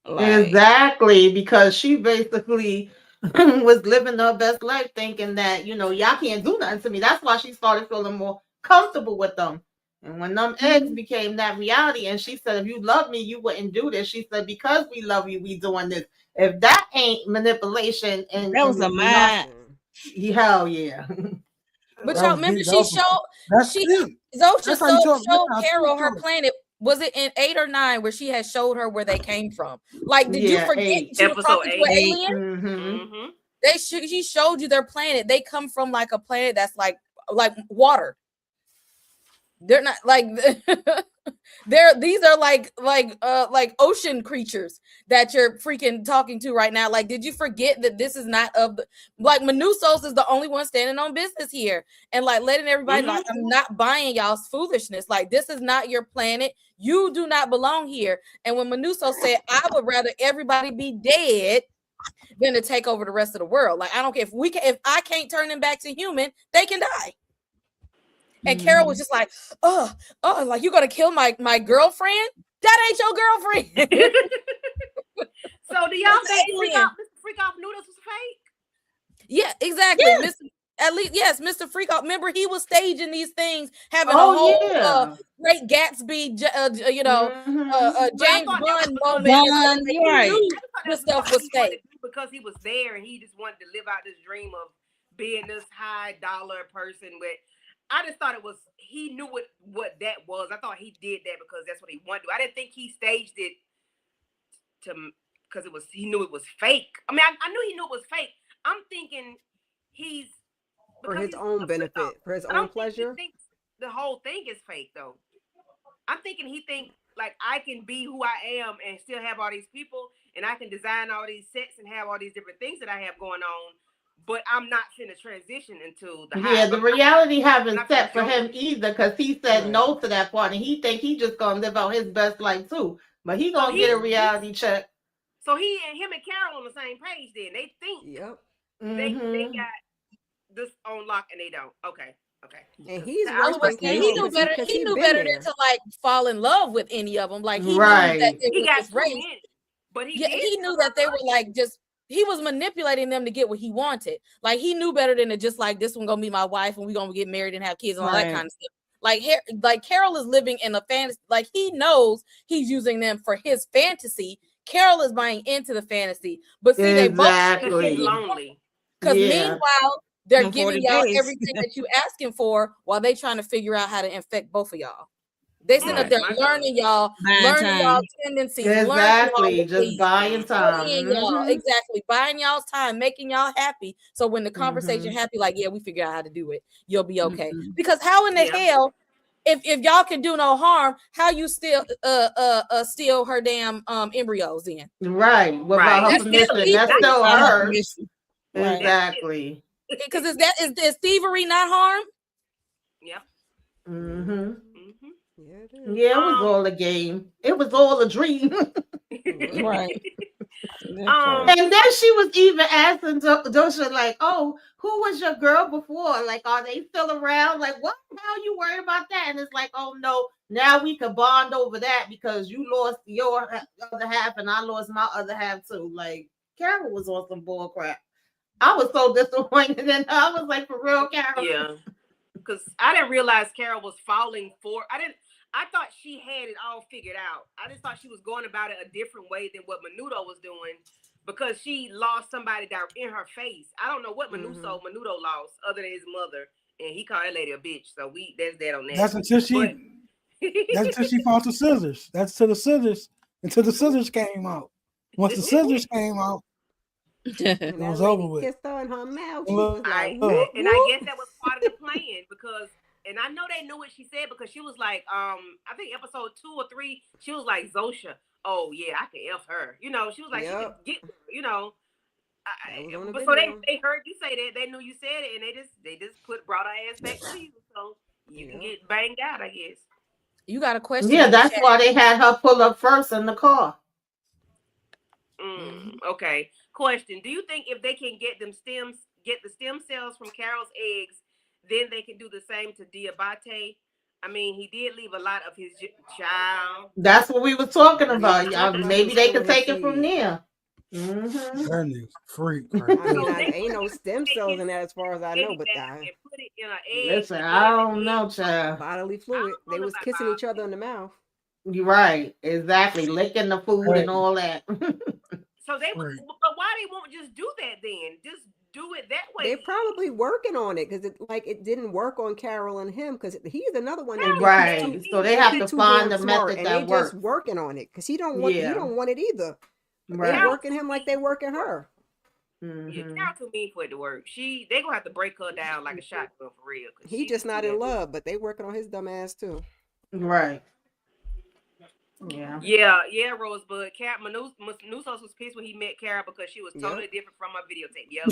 Like, exactly, because she basically was living her best life thinking that, y'all can't do nothing to me. That's why she started feeling more comfortable with them. And when them eggs became that reality, and she said, if you love me, you wouldn't do this. She said, because we love you, we doing this. If that ain't manipulation, and That was a mind. hell yeah. But y'all remember Zosha showed Carol her planet. Was it in 8 or 9 where she had showed her where they came from? Like, did you forget she was talking to an alien? She showed you their planet. They come from like a planet that's like water. They're not like these are like ocean creatures that you're freaking talking to right now. Like, did you forget that this is not of the, like, Manusos is the only one standing on business here and like letting everybody know, I'm not buying y'all's foolishness. Like, this is not your planet. You do not belong here. And when Manuso said, I would rather everybody be dead than to take over the rest of the world. Like, I don't care if I can't turn them back to human, they can die. And Carol was just like, oh, like, you're gonna kill my girlfriend? That ain't your girlfriend. So do y'all think Freak Off Noodles was fake? Yeah, exactly. Yes. At least, yes, Mr. Freak Off. Remember, he was staging these things, having a whole Great Gatsby, James Bond moment. You're right. This stuff was fake because he was there and he just wanted to live out this dream of being this high dollar person with. I just thought he knew what that was. I thought he did that because that's what he wanted to do. I didn't think he staged it because he knew it was fake. I mean, I knew he knew it was fake. I'm thinking for his own benefit, for his own pleasure. He thinks the whole thing is fake, though. I'm thinking he thinks, like, I can be who I am and still have all these people, and I can design all these sets and have all these different things that I have going on. But I'm not finna transition into the house. Yeah, the reality haven't set for him either, because he said no to that part, and he think he just gonna live out his best life too. But he gonna get a reality check. So him and Carol on the same page. Then they think they got this on lock, and they don't. Okay. And he's he knew better. He knew better than to like fall in love with any of them. Like, he knew that he got race, but he knew that they were like just. He was manipulating them to get what he wanted. Like, he knew better than to just like, this one gonna be my wife and we're gonna get married and have kids and all that kind of stuff. Like Carol is living in a fantasy. Like, he knows he's using them for his fantasy. Carol is buying into the fantasy, but see, they both lonely. Because meanwhile, they're giving y'all everything that you asking for while they trying to figure out how to infect both of y'all. They sitting up there learning y'all tendencies. Exactly, just buying time. Exactly, buying y'all's time, making y'all happy. So when the conversation happy, like, yeah, we figure out how to do it. You'll be okay. Because how in the hell, if y'all can do no harm, how you still steal her damn embryos then? Right. Without her permission. That's still hers. Exactly. Because is thievery not harm? Yeah. Yeah, it was all a game. It was all a dream. Right. And then she was even asking Dosha, like, oh, who was your girl before? Like, are they still around? Like, what the hell you worried about that? And it's like, oh no, now we could bond over that because you lost your other half and I lost my other half too. Like, Carol was on some bull crap. I was so disappointed, and I was like, for real, Carol. Yeah. Because I didn't realize Carol was falling for. I thought she had it all figured out. I just thought she was going about it a different way than what Menudo was doing, because she lost somebody that in her face. I don't know what Menudo lost other than his mother, and he called that lady a bitch. So that's that on that. That's until she fought the scissors. That's until the scissors came out. Once the scissors came out, it was over with. Kissed her in her mouth. I guess that was part of the plan, because, and I know they knew what she said, because she was like, I think episode 2 or 3, she was like, Zosha, oh yeah, I can F her. You know, she was like, she can get, you know. But so they heard you say that, they knew you said it, and they just brought her ass back to you, so you can get banged out, I guess. You got a question? Yeah, that's why they had her pull up first in the car. Okay. Question: do you think if they can get the stem cells from Carol's eggs, then they can do the same to Diabate? I mean, he did leave a lot of his child. That's what we were talking about. Y'all. Maybe they could take it from there. That nigga's a freak right I mean, there. ain't no stem cells in that as far as I know, but and put it in an egg. Listen, I don't know, child. bodily fluid. They was kissing each other in the mouth. You're right, exactly. Licking the food and all that. So they, Right. but why they won't just do that then? Just do it that way. They're probably working on it because it didn't work on Carol and him because he's another one that Right. So they have to find the method and that they works. just working on it because he don't want it either. Right. They're working him like they working her. Yeah, Carol too mean for it to work. They gonna have to break her down like a shotgun for real. He just not in love, but they working on his dumb ass too. Right. Yeah, Rosebud. Manusos was pissed when he met Carol because she was totally different from her videotape. Yep.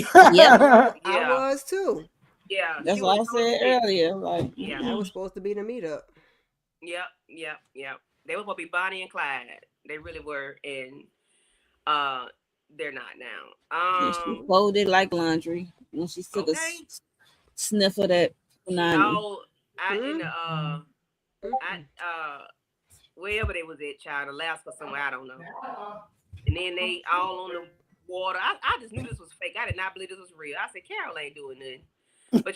I was too. Yeah. That's what I said earlier. Like, that was supposed to be the meetup. Yep. They were supposed to be Bonnie and Clyde. They really were, and they're not now. she folded like laundry when she took a sniff of that punani. Wherever they was at, child, Alaska somewhere, I don't know. And then they all on the water. I just knew this was fake. I did not believe this was real. I said, Carol ain't doing nothing. But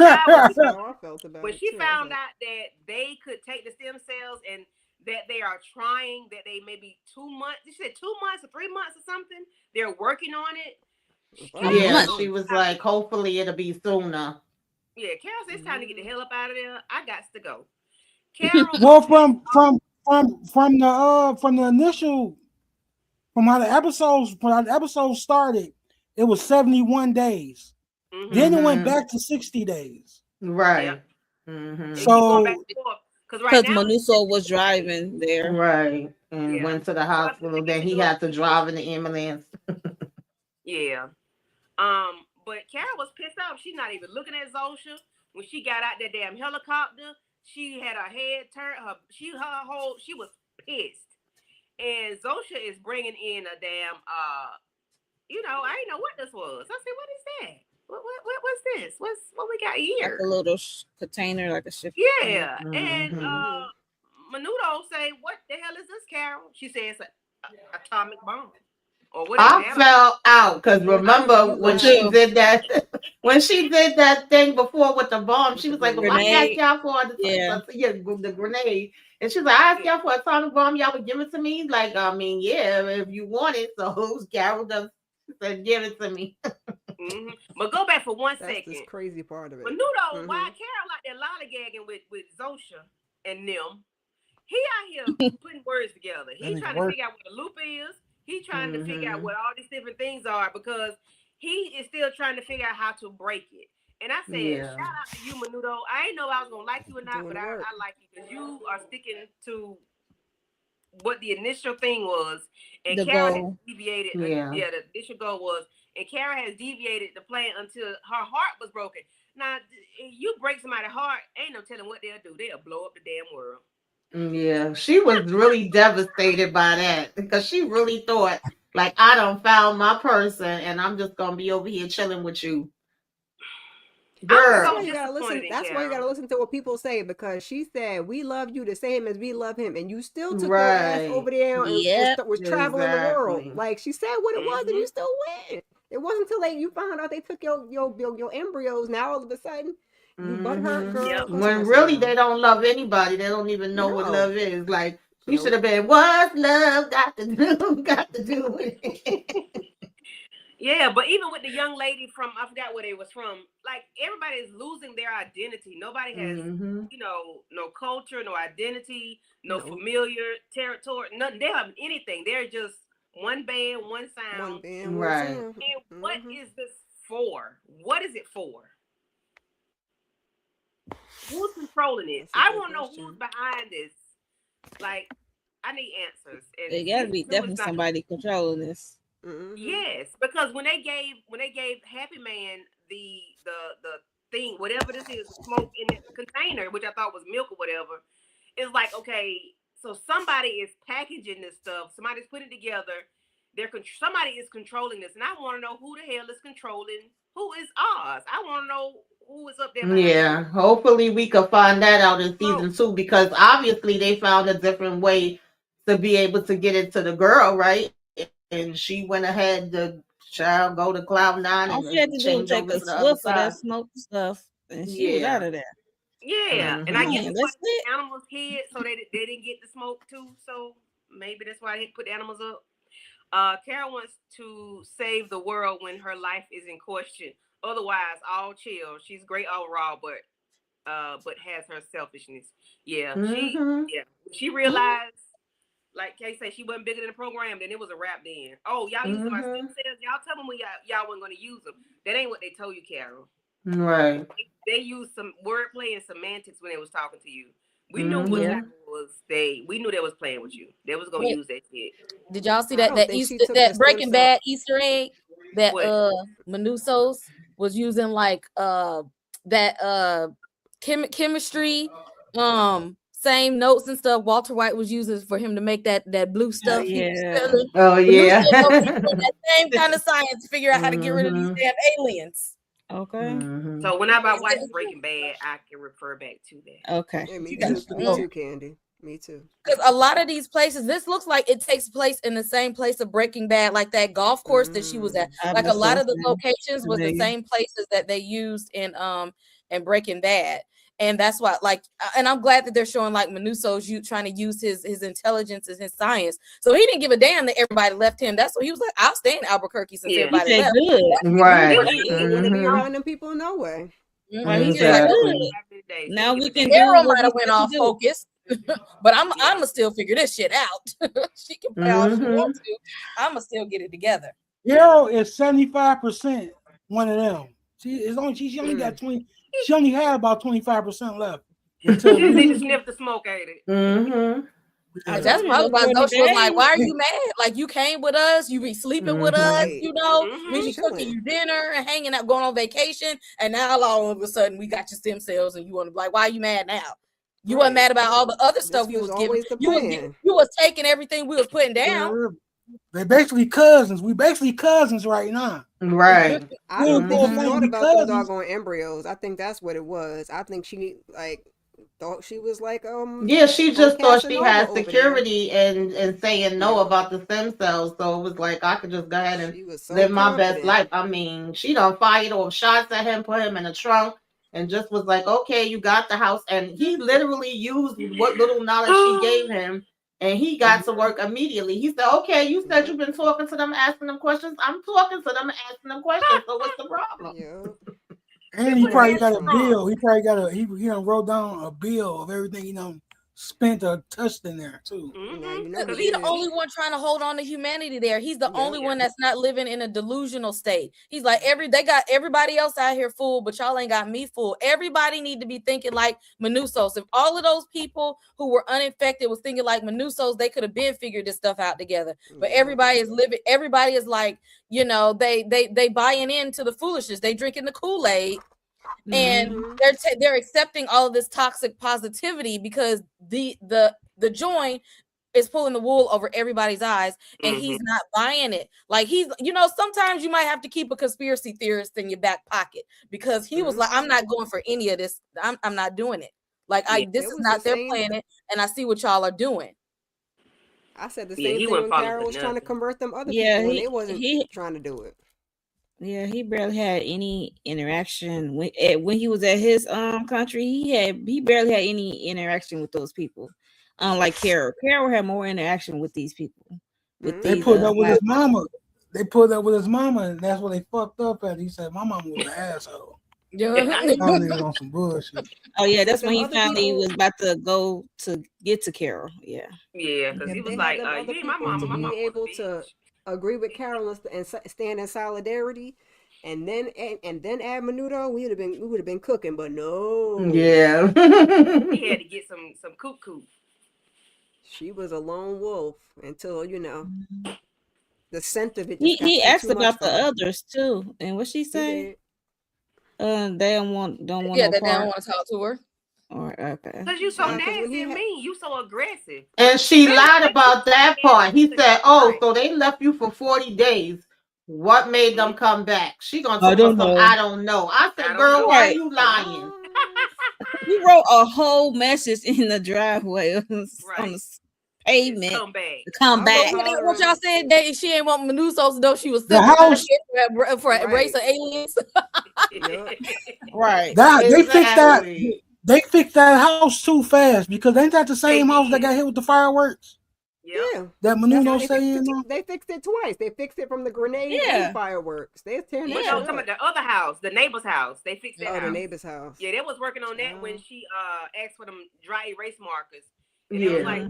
when she found out that they could take the stem cells and that they are trying, that they maybe 2 months, she said 2 months or 3 months or something, they're working on it. Yeah, she was like, hopefully it'll be sooner. Yeah, Carol said it's time to get the hell up out of there. I got to go. Carol, well, from the initial, from how the episodes started, it was 71 days. Then it went back to 60 days. Right. So because Manuso was driving there, right, and went to the hospital. Then he had to drive in the ambulance. Yeah. But Carol was pissed off. She's not even looking at Zosha. When she got out that damn helicopter, she had her head turned. She was pissed. And Zosha is bringing in a damn I didn't know what this was. I said, what is that? What's this? What we got here? like a little container, like a ship. Yeah. And Menudo say, what the hell is this, Carol? She says, atomic bomb. I fell out because remember when she did that thing before with the bomb, she was like, well, I asked y'all for the grenade. And she's like, I asked y'all for a atomic bomb, y'all would give it to me? Like, I mean, yeah, if you want it. So Carol said, give it to me. But go back for 1 second. That's this crazy part of it. Menudo, why Carol like that lollygagging with Zosha and them? He out here putting words together. He's trying to figure out what a loop is. He's trying to figure out what all these different things are because he is still trying to figure out how to break it. And I said, shout out to you, Menudo. I didn't know I was going to like you or not, but I like you because you are sticking to what the initial thing was. And Kara has deviated. The initial goal was, and Kara has deviated the plan until her heart was broken. Now, if you break somebody's heart, ain't no telling what they'll do. They'll blow up the damn world. Yeah, she was really devastated by that because she really thought, like, I done found my person and I'm just gonna be over here chilling with you. Girl. That's why you gotta listen to what people say because she said we love you the same as we love him, and you still took your ass over there and was traveling the world. Like she said what it was, and you still went. It wasn't until you found out they took your embryos. Now all of a sudden. You butthurt, girl. Yep. When really they don't love anybody. They don't even know what love is. Like you should have been, what's love got to do with it? Yeah, but even with the young lady from, I forgot where they was from, like everybody is losing their identity. Nobody has, no culture, no identity, no familiar territory, nothing. They have anything. They're just one band, one sound. One band, right. One sound. And what is this for? What is it for? Who's controlling it? I want to know who's behind this. Like, I need answers. And there gotta be definitely somebody controlling this. Yes, because when they gave Happy Man the thing, whatever this is, smoke in the container, which I thought was milk or whatever, it's like, okay, so somebody is packaging this stuff. Somebody's putting it together. Somebody is controlling this, and I want to know who the hell is controlling. Who is Oz? I want to know who is up there. Yeah, hopefully we could find that out in season 2 because obviously they found a different way to be able to get it to the girl, right? and she went ahead to child go to cloud nine All she had and to do was change take over a to the other swift of side. that smoke stuff, and she was out of there. Yeah, and I guess Man, that's that's why it. the animals hid, so they didn't get the smoke too. So maybe that's why they put the animals up. Carol wants to save the world when her life is in question. Otherwise, all chill. She's great overall, but has her selfishness. Yeah, she realized, like Kay said, she wasn't bigger than the program. Then it was a wrap. Then y'all using my stem cells. Y'all tell them when y'all wasn't going to use them. That ain't what they told you, Carol. Right. They used some wordplay and semantics when they was talking to you. We knew what that was. We knew they was playing with you. They was gonna use that shit. Did y'all see that Breaking Bad Easter egg that Menusos was using, like that chemistry same notes and stuff Walter White was using for him to make that blue stuff. Oh yeah. That same kind of science to figure out how to get rid of these damn aliens. Okay. So whenever I watch Breaking Bad, I can refer back to that. Okay. Yeah, me too, Candy. Me too. Because a lot of these places, this looks like it takes place in the same place of Breaking Bad, like that golf course that she was at. Like a lot of the locations was the same places that they used in Breaking Bad. And that's why, like, and I'm glad that they're showing like Menuso's trying to use his intelligence and his science. So he didn't give a damn that everybody left him. That's what he was like. I'll stay in Albuquerque since everybody left. Right. He didn't want to be around them people no way. Now we can Carol might have went off focus, but I'ma still figure this shit out. She can play all she wants to. I'ma still get it together. Carol is 75% one of them. She only got 20. She only had about 25% left. Until she need to sniff the smoke, ain't it? That's probably why Zoe was like, "Why are you mad? Like, you came with us, you be sleeping with us, you know, we be cooking you dinner and hanging out, going on vacation, and now all of a sudden we got your stem cells, and you want to be like, why are you mad now? You wasn't mad about all the other stuff we was giving. You was taking everything we was putting down." They're basically cousins. We basically cousins right now. Right. I don't think she thought about those doggone embryos. I think that's what it was. I think she thought she was like yeah, she just thought she had security and saying no about the stem cells. So it was like I could just go ahead and live my best life. I mean, she done fired off shots at him, put him in a trunk, and just was like, okay, you got the house. And he literally used what little knowledge she gave him. And he got to work immediately. He said, okay, you said you've been talking to them, asking them questions. I'm talking to them, asking them questions. So what's the problem? And he probably got a bill. He probably he wrote down a bill of everything spent or touched in there too. He's the only one trying to hold on to humanity there. He's the only one that's not living in a delusional state. He's like, they got everybody else out here fooled, but y'all ain't got me fooled. Everybody need to be thinking like Menusos. If all of those people who were uninfected was thinking like Menusos, they could have been figured this stuff out together. But everybody is like, they buying into the foolishness. They drinking the Kool-Aid. And they're accepting all of this toxic positivity because the joint is pulling the wool over everybody's eyes, and he's not buying it. Like sometimes you might have to keep a conspiracy theorist in your back pocket because he was like, I'm not going for any of this. I'm not doing it. Like this is not their planet, and I see what y'all are doing. I said the same thing when Carol was trying to convert them other people, and they wasn't trying to do it. Yeah, he barely had any interaction when he was at his country. He barely had any interaction with those people. Like Carol had more interaction with these people. They pulled up with his mama. They pulled up with his mama, and that's what they fucked up at. He said, "My mama was an asshole." On some bullshit. Oh yeah, that's when he finally was about to go to get to Carol. Yeah, because he was like, "Yeah, my mama, to be able to agree with Carol and stand in solidarity, and then add Menudo, we would have been cooking, but no. Yeah, he had to get some cuckoo. She was a lone wolf until the scent of it. He asked about the others too, and what she say? They don't want. Yeah, they don't want to talk to her. Okay. Because you so nasty and mean, you so aggressive. And she lied about that part. He said, so they left you for 40 days. What made them come back? She gonna tell us I don't know. I said, girl, why are you lying? He wrote a whole message in the driveway on the Amen. Come back. Come I back. would- What y'all said? She ain't want Menusos though. She was The sent house. for a Right. race of aliens. Yup. Right. They fixed that. Exactly. They fixed that house too fast because ain't that the same house that did. got hit with the fireworks? Yep. Yeah. That That's Menudo why saying. they fixed it twice. They fixed it from the grenade Yeah. and fireworks. They're tearing But that no, shit talking up. about the other house, the neighbor's house. They fixed that Oh, the house. neighbor's house. Yeah, they was working on that when Oh. she asked for them dry erase markers. And it was like,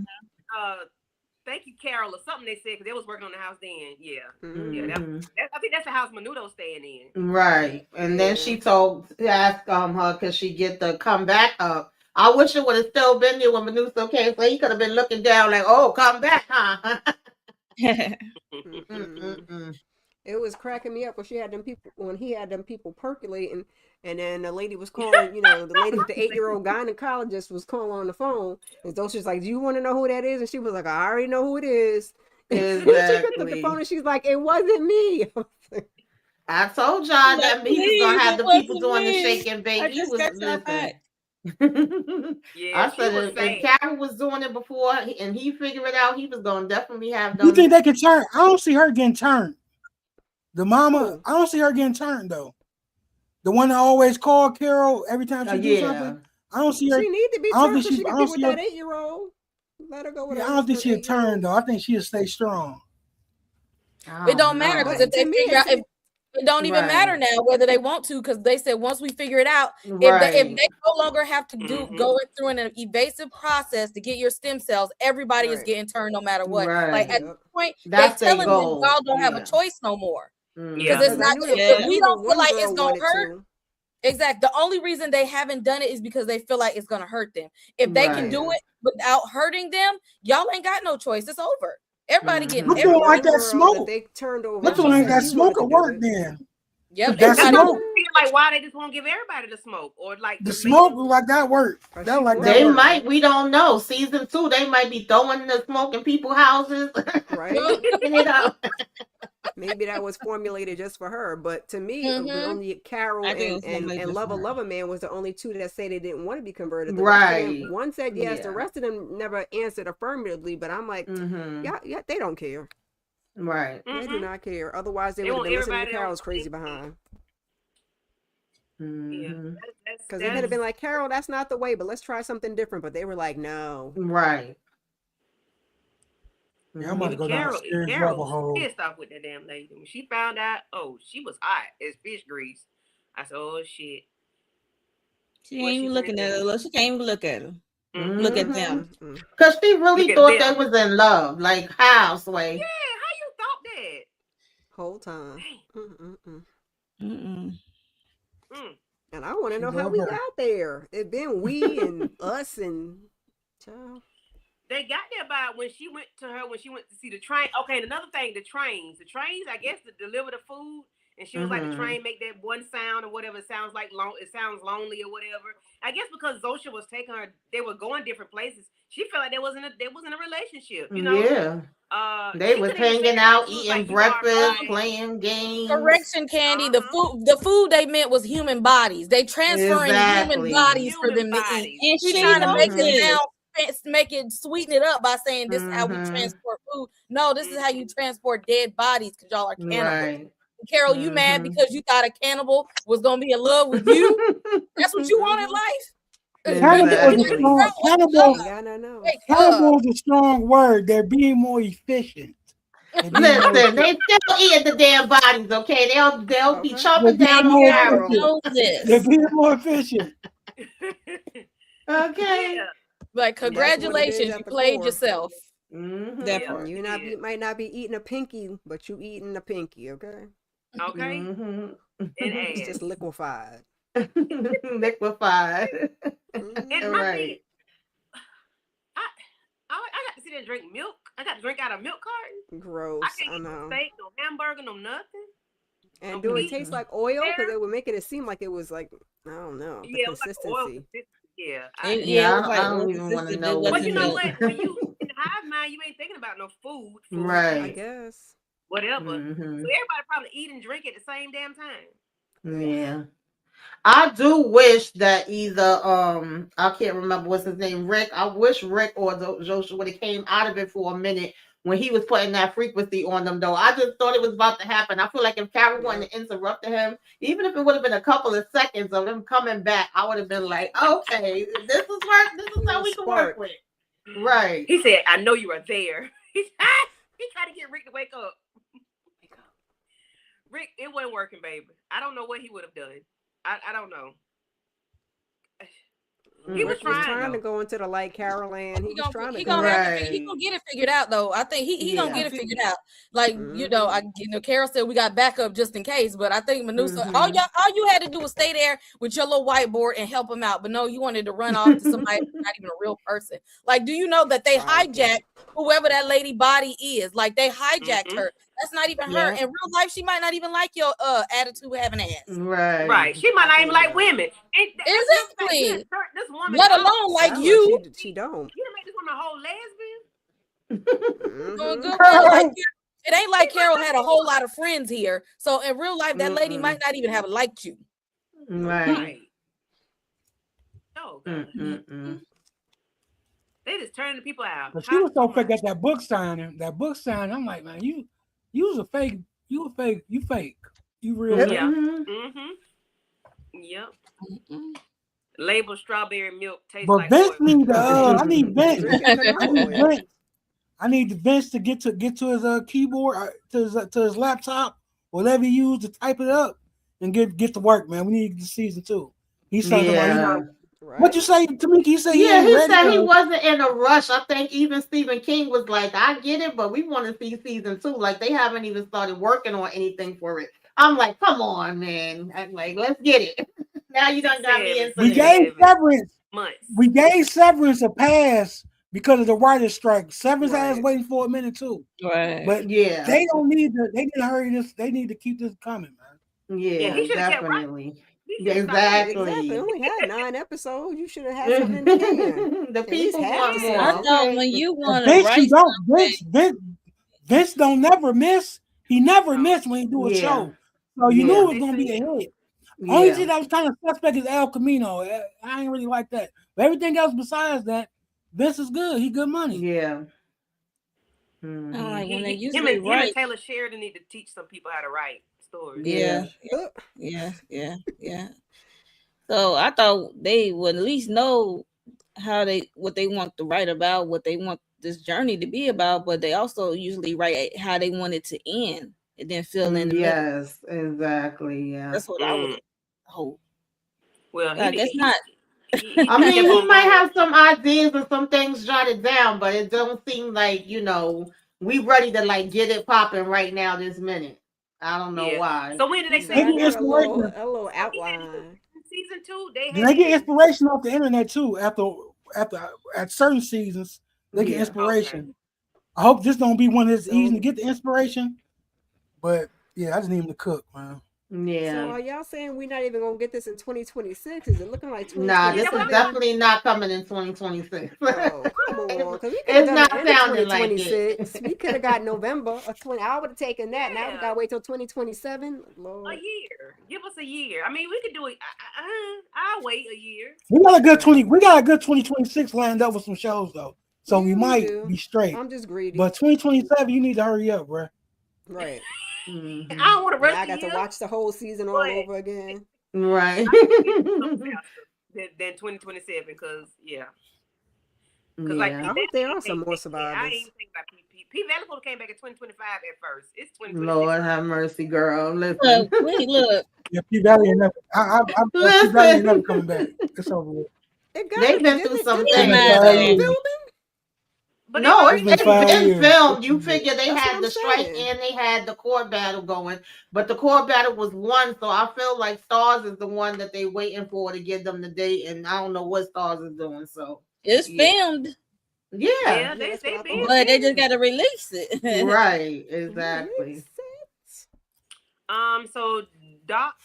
thank you, Carol, or something they said, because they was working on the house then. Yeah. Yeah, I think that's the house Menudo's staying in. Right. And then she asked her, could she get the come back up? I wish it would have still been there when Menudo came, so he could have been looking down like, oh, come back, huh? It was cracking me up when he had them people percolating, and then the lady was calling, the lady with the 8-year-old gynecologist was calling on the phone, and so she's like, "Do you want to know who that is?" And she was like, "I already know who it is." Exactly. She picked up the phone and she's like, "It wasn't me." I told y'all that he was gonna have the people doing the shake and bake. I He just was got y'all listen. back. I said if Carol was doing it before and he figured it out, he was gonna definitely have them. You think they can turn? I don't see her getting turned. The mama, I don't see her getting turned though. The one that always called Carol every time she do something. I don't see her. She need to be I don't turned think so she I can don't be with see her. that 8-year-old. Let her go with Yeah, her. I don't think she'll turn though. I think she'll stay strong. It don't matter because if they figure out, it don't even matter now whether they want to, because they said once we figure it out, if they no longer have to go through an evasive process to get your stem cells, everybody is getting turned no matter what. Like at this point, they're telling them y'all don't have a choice no more. Because it's not. If we don't feel like it's gonna hurt. Exactly. The only reason they haven't done it is because they feel like it's gonna hurt them. If they can do it without hurting them, y'all ain't got no choice. It's over. Everybody getting Look like that smoke. They turned over. Look like that smoke at work then. Yep. That smoke. Like why they just won't give everybody the smoke or like the smoke look like that work. That like that they work. might. We don't know. Season 2, they might be throwing the smoke in people's houses. Right. It up. Maybe that was formulated just for her, but to me, only Carol and Lover Man was the only two that say they didn't want to be converted. One said yes. The rest of them never answered affirmatively. But I'm like, yeah, they don't care. Right. They do not care. Otherwise, they would have been listening to Carol's crazy behind. Because they could have been like, Carol, that's not the way, but let's try something different. But they were like, no. Right. Yeah, I'm about to go downstairs. Carol was pissed off with that damn lady. When she found out, she was hot as fish grease. I said, oh shit. She ain't even looking at her. Look, she can't even look at her. Look at them. Because she really thought they was in love. Like how, Sway? Yeah, how you thought that? Whole time. And I want to know how we got there. It been we and us and child. They got there by when she went to see the train. Okay, and another thing, the trains, I guess, to deliver the food. And she was like, the train make that one sound or whatever. It sounds like it sounds lonely or whatever. I guess because Zosha was taking her, they were going different places. She felt like there wasn't a relationship, you know? Yeah. They was hanging out, eating like, breakfast, playing games. Correction, Candy. The food they meant was human bodies. They transferring human bodies for them to eat. And she trying to make it sweeten it up by saying this is how we transport food. No, this is how you transport dead bodies because y'all are cannibals. Right. Carol, you mad because you thought a cannibal was gonna be in love with you? That's what you want in life. Cannibal is a strong word. They're being more efficient. Listen, they still eating the damn bodies, okay? They'll be chopping down on Carol. They're being more efficient. Okay. Like, congratulations, you played yourself. That part. You might not be eating a pinky, but you eating a pinky, okay? Okay. It's just liquefied. Liquefied. And right. I got to sit there and drink milk. I got to drink out of milk carton. Gross. I can't get no steak, no hamburger, no nothing. And do it taste like oil? Because they were making it seem like it was like, I don't know, the consistency. Like oil. Yeah. I don't even want to know. But you know what? When you in the hive mind, you ain't thinking about no food. Right. I guess. Whatever. So everybody probably eat and drink at the same damn time. Yeah. I do wish that either I can't remember what's his name, Rick. I wish Rick or Joshua would have came out of it for a minute when he was putting that frequency on them though. I just thought it was about to happen. I feel like if Carol wouldn't have interrupted him, even if it would have been a couple of seconds of him coming back, I would have been like, okay, this is how we can work with. Right. He said, I know you are there. He tried to get Rick to wake up. Rick, it wasn't working, baby. I don't know what he would have done. I don't know. He was trying to go into the light, Carol Ann. He gonna get it figured out though. I think he gonna get it figured out. Like Carol said we got backup just in case, but I think Manusa, all you had to do was stay there with your little whiteboard and help him out. But no, you wanted to run off to somebody who's not even a real person. Like, do you know that they hijacked whoever that lady body is? Like they hijacked her. That's not even her. In real life, she might not even like your attitude having ass. Right. She might not even like women. Exactly. This woman, let alone like you. She don't. You done make this woman a whole lesbian. Doing good. Like, it ain't like Carol had a whole lot of friends here. So in real life, that lady might not even have liked you. Right. Oh, God. They just turning the people out. But she was so fake at that book signing. I'm like, man, you was a fake. You fake. You real. Yeah. Yep. Label strawberry milk tastes like Vince oil. need I need Vince. I need Vince to get to his keyboard, to his laptop, whatever he used to type it up, and get to work, man. We need the season 2. He's talking about. What you say, Tamika? You say he said he wasn't in a rush. I think even Stephen King was like, I get it, but we want to see season 2. Like they haven't even started working on anything for it. I'm like, come on, man. I'm like, let's get it. Now you done got me into We gave Severance a pass because of the writer's strike. Severance has waiting for a minute too. Right. But they don't need to. They need to hurry this. They need to keep this coming, man. Yeah, definitely. Exactly. It only had 9 episodes. You should have had something in the can. The people want more. I know when you want to write Vince don't never miss. He never missed when he do a show. So you knew it was gonna be a hit. Only thing that was kind of suspect is El Camino. I ain't really like that. But everything else besides that, Vince is good. He good money. Yeah. Like when they used Him to and write. Taylor Sheridan need to teach some people how to write stories. Yeah. So I thought they would at least know what they want to write about, what they want this journey to be about, but they also usually write how they want it to end and then fill in the middle. Exactly. Yeah. That's what I would hope. Well, I guess not. I mean, he might have some ideas or some things jotted down, but it don't seem like, we ready to like get it popping right now this minute. I don't know why. So when did they say a little outline? Season 2, they get inspiration off the internet too. After at certain seasons, they get inspiration. Okay. I hope this don't be one that's easy to get the inspiration. But yeah, I just need him to cook, man. Yeah. So are y'all saying we're not even gonna get this in 2026? Is it looking like 2026? Nah, this is definitely not coming in 2026. Oh, come on, it's not sounding like it. We could have got November of 20. I would have taken that. Now we gotta wait till 2027. Lord. A year. Give us a year. I mean, we could do it. I'll wait a year. We got a good 2026 lined up with some shows though, so we might be straight. I'm just greedy. But 2027, you need to hurry up, bro. Right. I don't want to rush. I got to watch the whole season all over again. Right. Than 2027, because I hope there are some more survivors. I ain't even think about P. P. Valley came back in 2025 at first. It's 2026. Lord have mercy, girl. Listen. Wait, look. Yeah, P. Valley ain't never. P. Valley ain't never coming back. It's over with. They've been through some things. But no, it's been filmed. You figure they had the strike and they had the court battle going, but the court battle was won. So I feel like Stars is the one that they waiting for to give them the date, and I don't know what Stars is doing. So it's filmed. Yeah, they but they just got to release it. Right, exactly. So Doc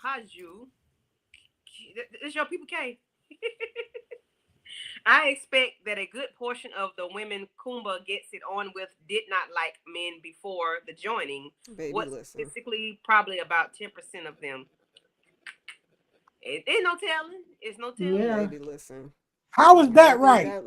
Kaju, this your people K. I expect that a good portion of the women Kumba gets it on with did not like men before the joining. Basically probably about 10% of them. It ain't no telling. It's no telling. Yeah. Baby, listen. How is I that don't think right?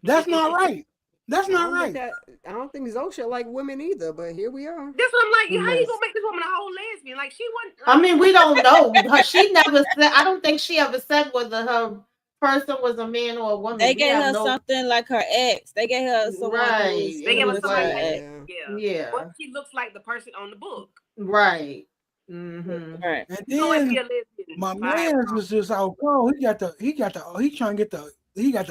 That's not right. That's I not don't think right. I don't think Zosha like women either, but here we are. That's what I'm like. How you Yes. gonna make this woman a whole lesbian? Like she wasn't. I mean, we don't know. She never said. I don't think she ever said whether her person was a man or a woman. They We gave have her no. something like her ex. They gave her someone who Right. was, They It gave who her was was her somebody like, ex. yeah. But she looks like the person on the book. Right. Mm-hmm. Right. And You always be a then lesbian. my man was just out cold. He got the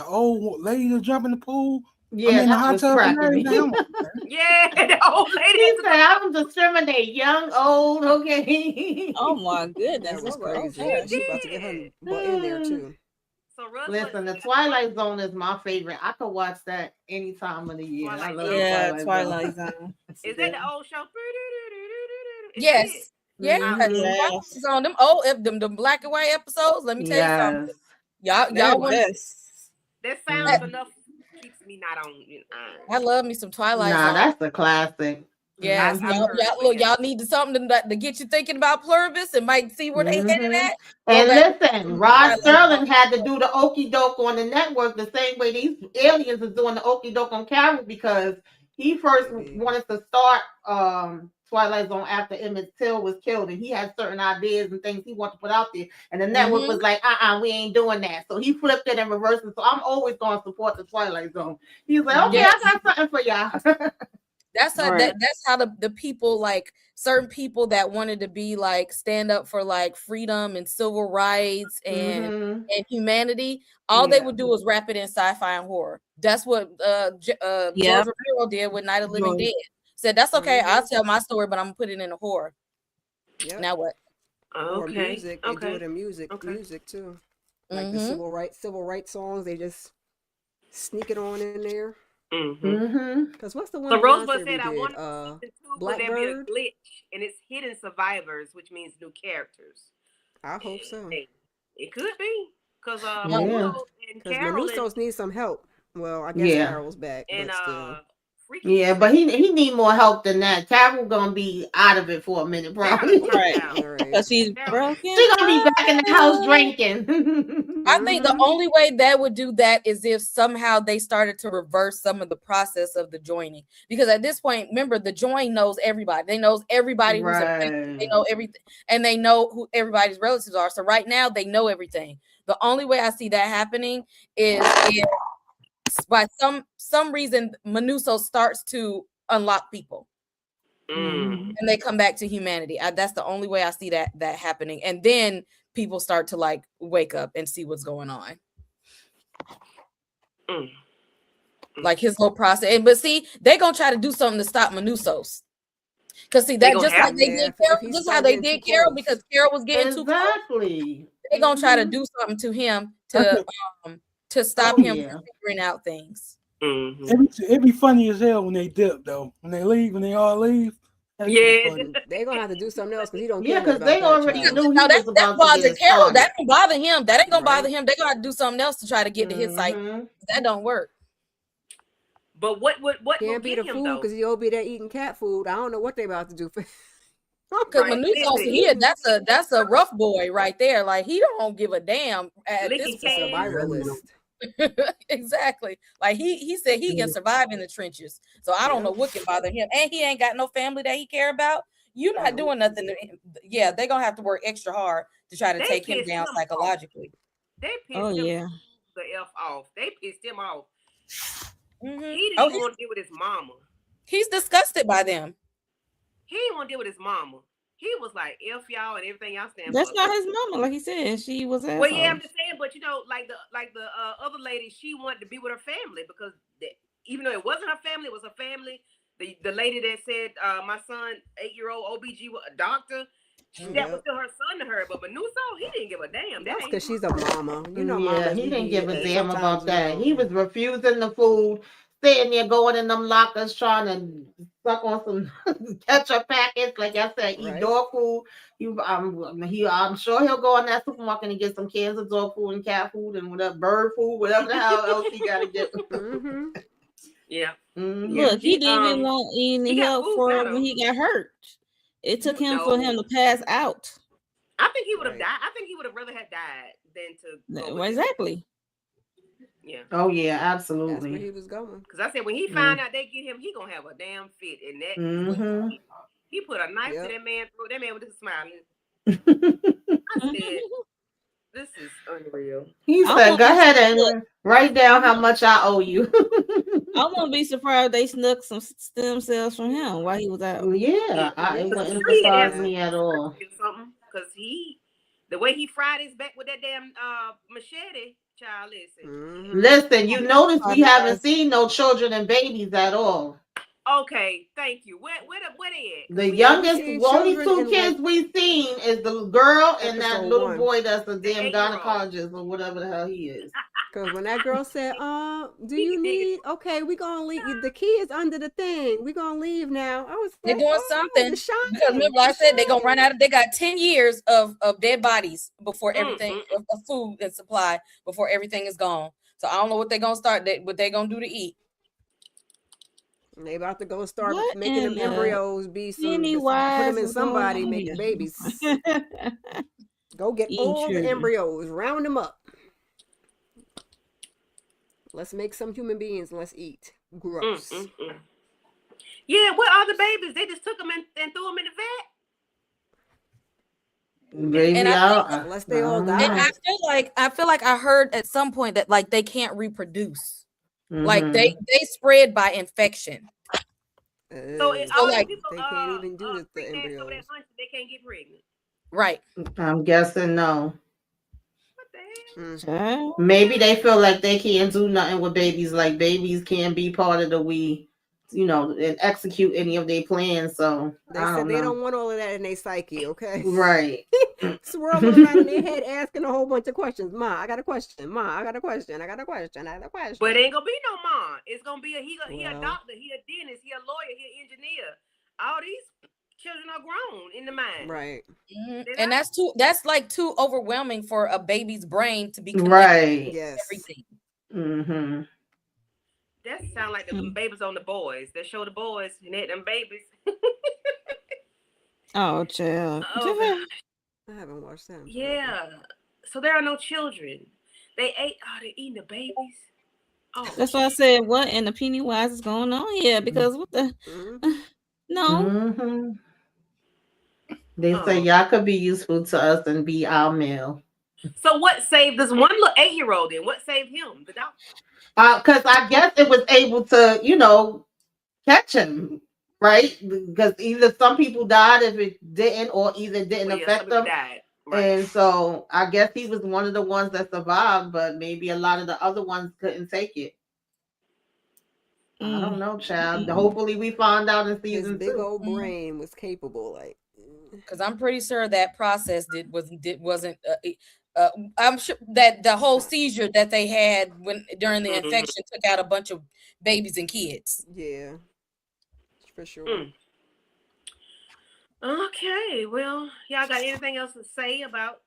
old lady to jump in the pool. Yeah, I mean the that hot was tub and cracking me. everything. I'm like, Yeah, the old lady. He said, "I don't discriminate, young, old, okay." Oh my goodness, That was that's oh crazy. gosh. She about to get her butt in there too. So Russ, Listen, the Twilight Zone is my favorite. I could watch that any time of the year. I Twilight love Zone. the Yeah, Twilight Zone. Twilight Zone. Is that the old show? Is Yes. that it? Yeah. Mhm. Twilight is on them old them black and white episodes. Let me tell you something. Yes. Y'all They're want best. That sounds enough keeps me not on. I love me some Twilight Nah, Zone. that's a classic. Yes, I've y'all, heard y'all, of it, look, yeah. y'all need something to get you thinking about pluribus and might see where they headed Mhm. at. And Go back listen, to Rod Twilight Sterling Zone. had to do the okey doke on the network the same way these aliens are doing the okey doke on Carol because he first Baby. wanted to start Twilight Zone after Emmett Till was killed, and he had certain ideas and things he wanted to put out there, and the network was like, we ain't doing that. So he flipped it and reversed it. So I'm always going to support the Twilight Zone. He's like, okay, Yes. I got something for y'all. That's how Right. that's how the people, like certain people that wanted to be like stand up for like freedom and civil rights and Mhm. and humanity. All they Yeah. would do was wrap it in sci-fi and horror. That's what George Romero did with Night of the Living George. Dead. Said that's okay. I'll tell my story, but I'm gonna put it in a horror. Yep. Now what? Or Okay. music. They do it in music too. Like the civil rights songs, they just sneak it on in there. Mhm. Because what's the one So Rosebud Beyonce said, I redid? want season 2, but Blackbird? there be a glitch, and it's hidden survivors, which means new characters. I hope so. It could be because Yeah. Willow and Because Carol Manusos need some help. Well, I guess Yeah. Carol's back, and but still. Freaky. Yeah, but he need more help than that. Carol gonna be out of it for a minute, probably. Right. Right. Because she's broken. She gonna be back in the house drinking. I think the only way that would do that is if somehow they started to reverse some of the process of the joining. Because at this point, remember, the join knows everybody. They knows everybody who's affected. They know everything, and they know who everybody's relatives are. So right now, they know everything. The only way I see that happening is if by some reason Manuso starts to unlock people. And they come back to humanity. That's the only way I see that happening. And then people start to like wake up and see what's going on. Like his whole process. But see, they're gonna try to do something to stop Manusos. Because see, that just like they did Carol, just how they did Carol, because Carol was getting too close. They're gonna try to do something to him to stop him from figuring out things. It'd be funny as hell when they dip though. When they all leave. They're gonna have to do something else because he don't care. because they already knew he that was about bothers to get Carol. started. That don't bother him. That ain't gonna bother him. They're gonna have to do something else to try to get to his site. That don't work. But what can't be the food because he'll be there eating cat food. I don't know what they about to do for. Because Manuso here, that's a rough boy right there. Like he don't give a damn at this survivalist. Exactly. Like he said he can survive in the trenches. So I don't know what can bother him. And he ain't got no family that he care about. You're not doing nothing to him. Yeah, they're gonna have to work extra hard to try to take him down psychologically. They pissed him the F off. They pissed him off. He didn't even want to deal with his mama. He's disgusted by them. He didn't want to deal with his mama. He was like, F y'all and everything y'all stand That's for. not his mama, like he said. She was Well, yeah, I'm just saying, but you know, like the other lady, she wanted to be with her family because even though it wasn't her family, it was her family. The lady that said my son, 8-year-old OBG was a doctor. That was still her son to her, but Manuso, he didn't give a damn. That's because she's a mama. You know, yeah, he didn't give a damn about that. He was refusing the food, sitting there going in them lockers trying to suck on some ketchup packets, like I said, eat dog food. I'm sure he'll go in that supermarket and get some cans of dog food and cat food and whatever bird food, whatever the hell else he got to get. Yeah. Look, he didn't even want any help for him when he got hurt. It took him for him to pass out. I think he would have Right. died. I think he would have rather had died than to go with Exactly. Yeah. Oh yeah, That's where absolutely. he was going. Because I said when he find out they get him, he gonna have a damn fit. And that Mm-hmm. he put a knife to Yep. that man throat. That man was just smiling. I said, this is unreal. He I said, won't "Go be ahead surprised. and write down how much I owe you." I won't be surprised if they snuck some stem cells from him while he was out. Yeah, it Because I'm wouldn't sure he had to have surprise me at all. or something. Because the way he fried his back with that damn machete, child, listen. Mhm. Listen, you notice we Probably haven't was. seen no children and babies at all. Okay, thank you. Where they at? The We youngest, seen only children two in kids like we've seen is the girl and that episode little 1. boy that's a The damn 8-year-old. gynecologist or whatever the hell he is. Because when that girl said, do He you can dig it. need, okay, we going to leave, the kids under the thing. We going to leave now. I was They're like, doing oh, something The Shining. because remember I said they're gonna run out of. They got 10 years of dead bodies before everything of food and supply before everything is gone. So I don't know what they're gonna start. What they're gonna do to eat. And they about to go start What making them in embryos be some, put them Pennywise in is going somebody on making here? babies. Go get Eating all the children. embryos, round them up. Let's make some human beings. Let's eat. Gross. Yeah, where are the babies? They just took them and threw them in the vet. Baby, And Unless they all I don't die. know. I feel like I heard at some point that like they can't reproduce. Like Mhm. they spread by infection. So all So the like, people they can't even do the freak ass over embryos. that hunch, they can't get pregnant. Right. I'm guessing no. What the hell? Child. Maybe they feel like they can't do nothing with babies. Like babies can't be part of the and execute any of their plans. So They I said don't they know. don't want all of that in their psyche, okay? Right. Swirling around in their head asking a whole bunch of questions. Ma, I got a question. Ma, I got a question. I got a question. I got a question. But it ain't gonna be no mom. It's gonna be he a Well. doctor, he a dentist, he a lawyer, he an engineer. All these children are grown in the mind. Right. And that's like too overwhelming for a baby's brain to be connected Right. to Yes. everything. Mm-hmm. That sound like the babies on the boys. They show the boys and they them babies. Oh, child. Oh, God. I haven't watched that. Yeah. So there are no children. They eating the babies. Oh, That's why I said, what in the Pennywise is going on here? Because what the no. Mm-hmm. They say y'all could be useful to us and be our meal. So what saved this one little 8-year-old then? What saved him? The doctor? Because I guess it was able to, catch him, right? Because either some people died if it didn't, or either didn't affect them. Died. Right. And so I guess he was one of the ones that survived, but maybe a lot of the other ones couldn't take it. I don't know, child. Hopefully we find out in season 2. His big old brain was capable, like. Because I'm pretty sure that process wasn't. I'm sure that the whole seizure that they had during the infection took out a bunch of babies and kids. Yeah, for sure. Okay, well, y'all got anything else to say about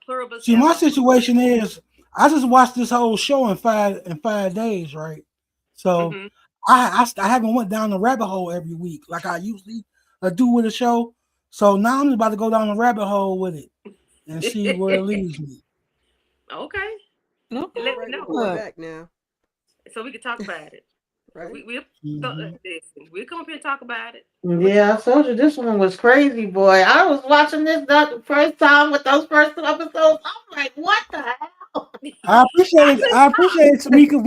PLUR1BUS? See, my situation is I just watched this whole show in 5 days, right? So I haven't went down the rabbit hole every week like I usually do with a show. So now I'm about to go down the rabbit hole with it and see where it leads me. Okay. No, let me know. We're back now, so we can talk about it. right? We'll come up here and talk about it. Yeah, I told you this one was crazy, boy. I was watching this the first time with those first 2 episodes. I'm like, what the hell? I appreciate it, Tamika.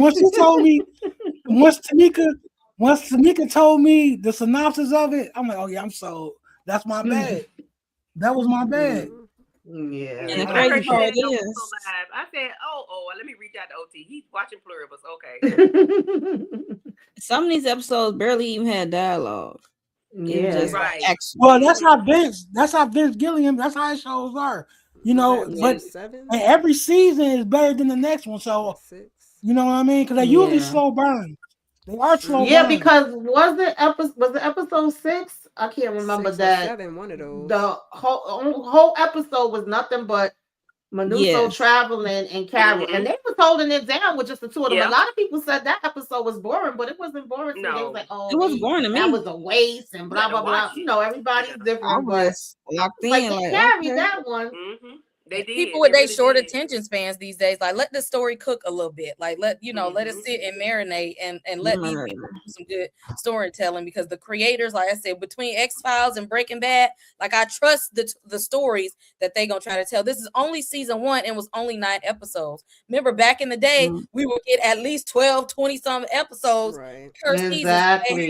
Once Tamika told me the synopsis of it, I'm like, oh yeah, I'm sold. That's my bad. That was my bad. Yeah. And the crazy part is, I said, let me reach out to OT. He's watching PLUR1BUS. Okay. some of these episodes barely even had dialogue. Yeah. Just right. action. Well, that's how Vince Gilliam, that's how his shows are. But 7? and every season is better than the next one. So 6. you know what I mean? Because they usually slow burn. They are slow burn. Because was it episode 6? I can't remember 6 or that. 7, one of those. The whole episode was nothing but Menuso traveling and Carol, and they was holding it down with just the two of them. A lot of people said that episode was boring, but it wasn't boring. No, they was like, "Oh, it was boring to me. That was a waste," and blah blah blah. You know, everybody's different, but locked in, they like, carried okay. that one. They did. People with their short attention spans these days, like let the story cook a little bit, like let let it sit and marinate, and let these people do some good storytelling, because the creators, like I said, between X-Files and Breaking Bad, like I trust the stories that they gonna try to tell. This is only season 1 and was only 9 episodes. Remember back in the day, we would get at least 12, 20 some episodes per season. Exactly.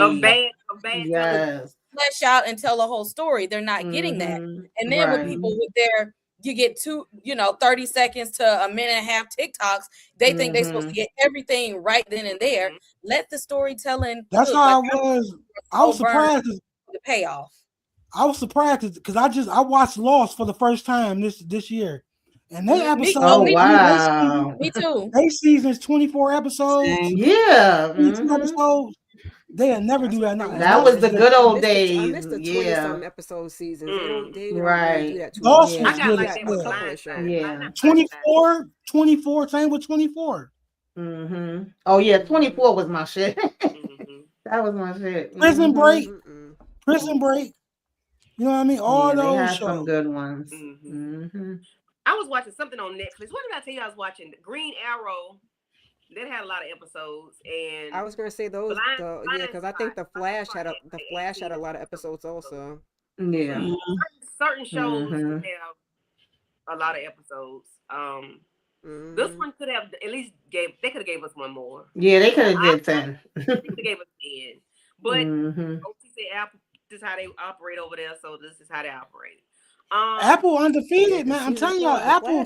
Yes. Flesh out and tell a whole story. They're not getting that. And then with people with their, you get 30 seconds to a minute and a half TikToks, they think they're supposed to get everything right then and there. Let the storytelling. That's how I was. I was surprised. The payoff. I was surprised because I watched Lost for the first time this year, and they episode. Oh wow! Me too. They season's 24 episodes. Yeah, 22 episodes. They'll never do that now. That was the good old days. I missed the 20-some episode seasons. They don't right. do that too Lost much. was good as well. Yeah. 24, same with 24. Oh yeah, 24 was my shit. That was my shit. Prison Break. Prison Break. You know what I mean? All those they had shows. some good ones. I was watching something on Netflix. What did I tell you I was watching? Green Arrow. That had a lot of episodes, and I was gonna say those, because I think the Flash had a lot of episodes also. Yeah, certain shows have a lot of episodes. This one could have at least they could have gave us one more. Yeah, they could have did 10. They could have gave us 10, but OTC Apple, this is how they operate over there. So this is how they operate. Apple undefeated, man. I'm telling y'all, Apple.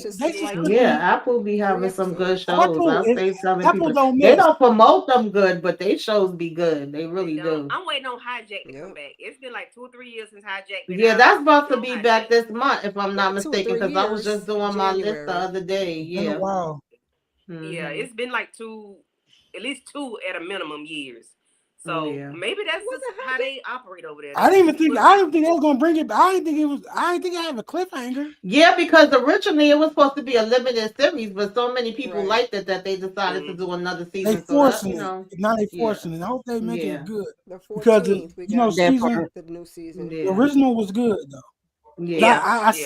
Apple be having some good shows. I'll say something. Apple don't miss. They don't promote them good, but they shows be good. They really do. I'm waiting on Hijack to come back. It's been like 2 or 3 years since Hijack. Yeah, that's about to be back this month, if I'm not mistaken, because I was just doing my list the other day. Yeah. Wow. Yeah, it's been like at least 2 at a minimum years. So maybe that's just how they operate over there. I didn't think they were gonna bring it. I didn't think it had a cliffhanger. Yeah, because originally it was supposed to be a limited series, but so many people liked it that they decided to do another season. They forcing it. Now they forcing it. I hope they make it good. Because the new season. The original was good though. Yeah,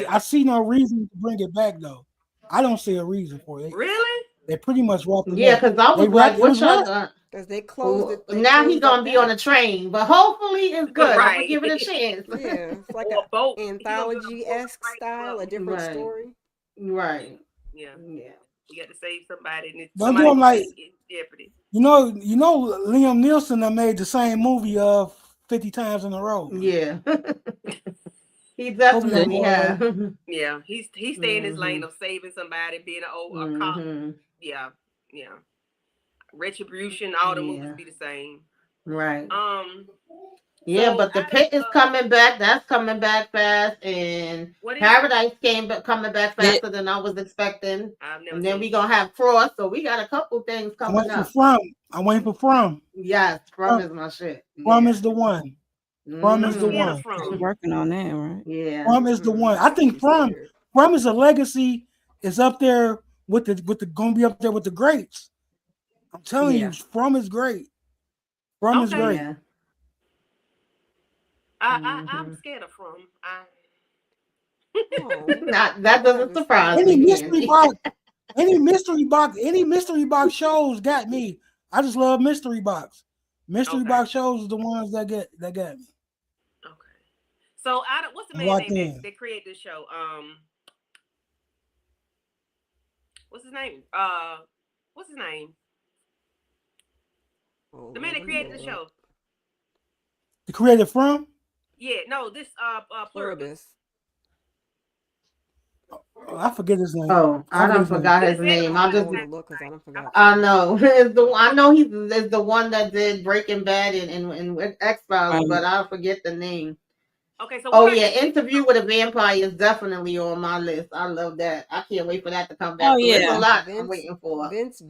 I see no reason to bring it back though. I don't see a reason for it. Really? They pretty much wrapped it. Yeah, because I was like, what y'all done? Because they closed it. Now he's gonna be on a train, but hopefully it's good. Right. I'm gonna give it a chance. Yeah, it's like an anthology-esque style, a different story. Right. Yeah. You got to save somebody, and don't do them like in jeopardy. You know, Liam Neeson made the same movie 50 times in a row. Yeah. He definitely has. Yeah, he stay in his lane of saving somebody, being a cop. Yeah. Retribution, all the movies be the same. Right. Yeah, so but the Pit is coming back. That's coming back fast, and Paradise coming back faster than I was expecting. And then we gonna have Frost, so we got a couple things coming up. I'm waiting for From. Yes, From is my shit. From is the one. From is the one. I'm working on that, right? Yeah. From is the one. I think From is a legacy. Is up there with the gonna be up there with the greats. I'm telling you, From is great. From is great. Yeah. I'm scared of From. That doesn't surprise me. Any mystery box shows got me. I just love mystery box. Mystery box shows are the ones that got me. Okay. So what's the man name that created this show? What's his name? What's his name? The man that created the show. The creator From? Yeah, no, this PLUR1BUS. I forget his name. Oh, I don't forgot his name. I know. I know he's the one that did Breaking Bad and X-Files, but I forget the name. Okay, so Interview with a Vampire is definitely on my list. I love that. I can't wait for that to come back. Oh, yeah. There's a lot I'm waiting for. Vince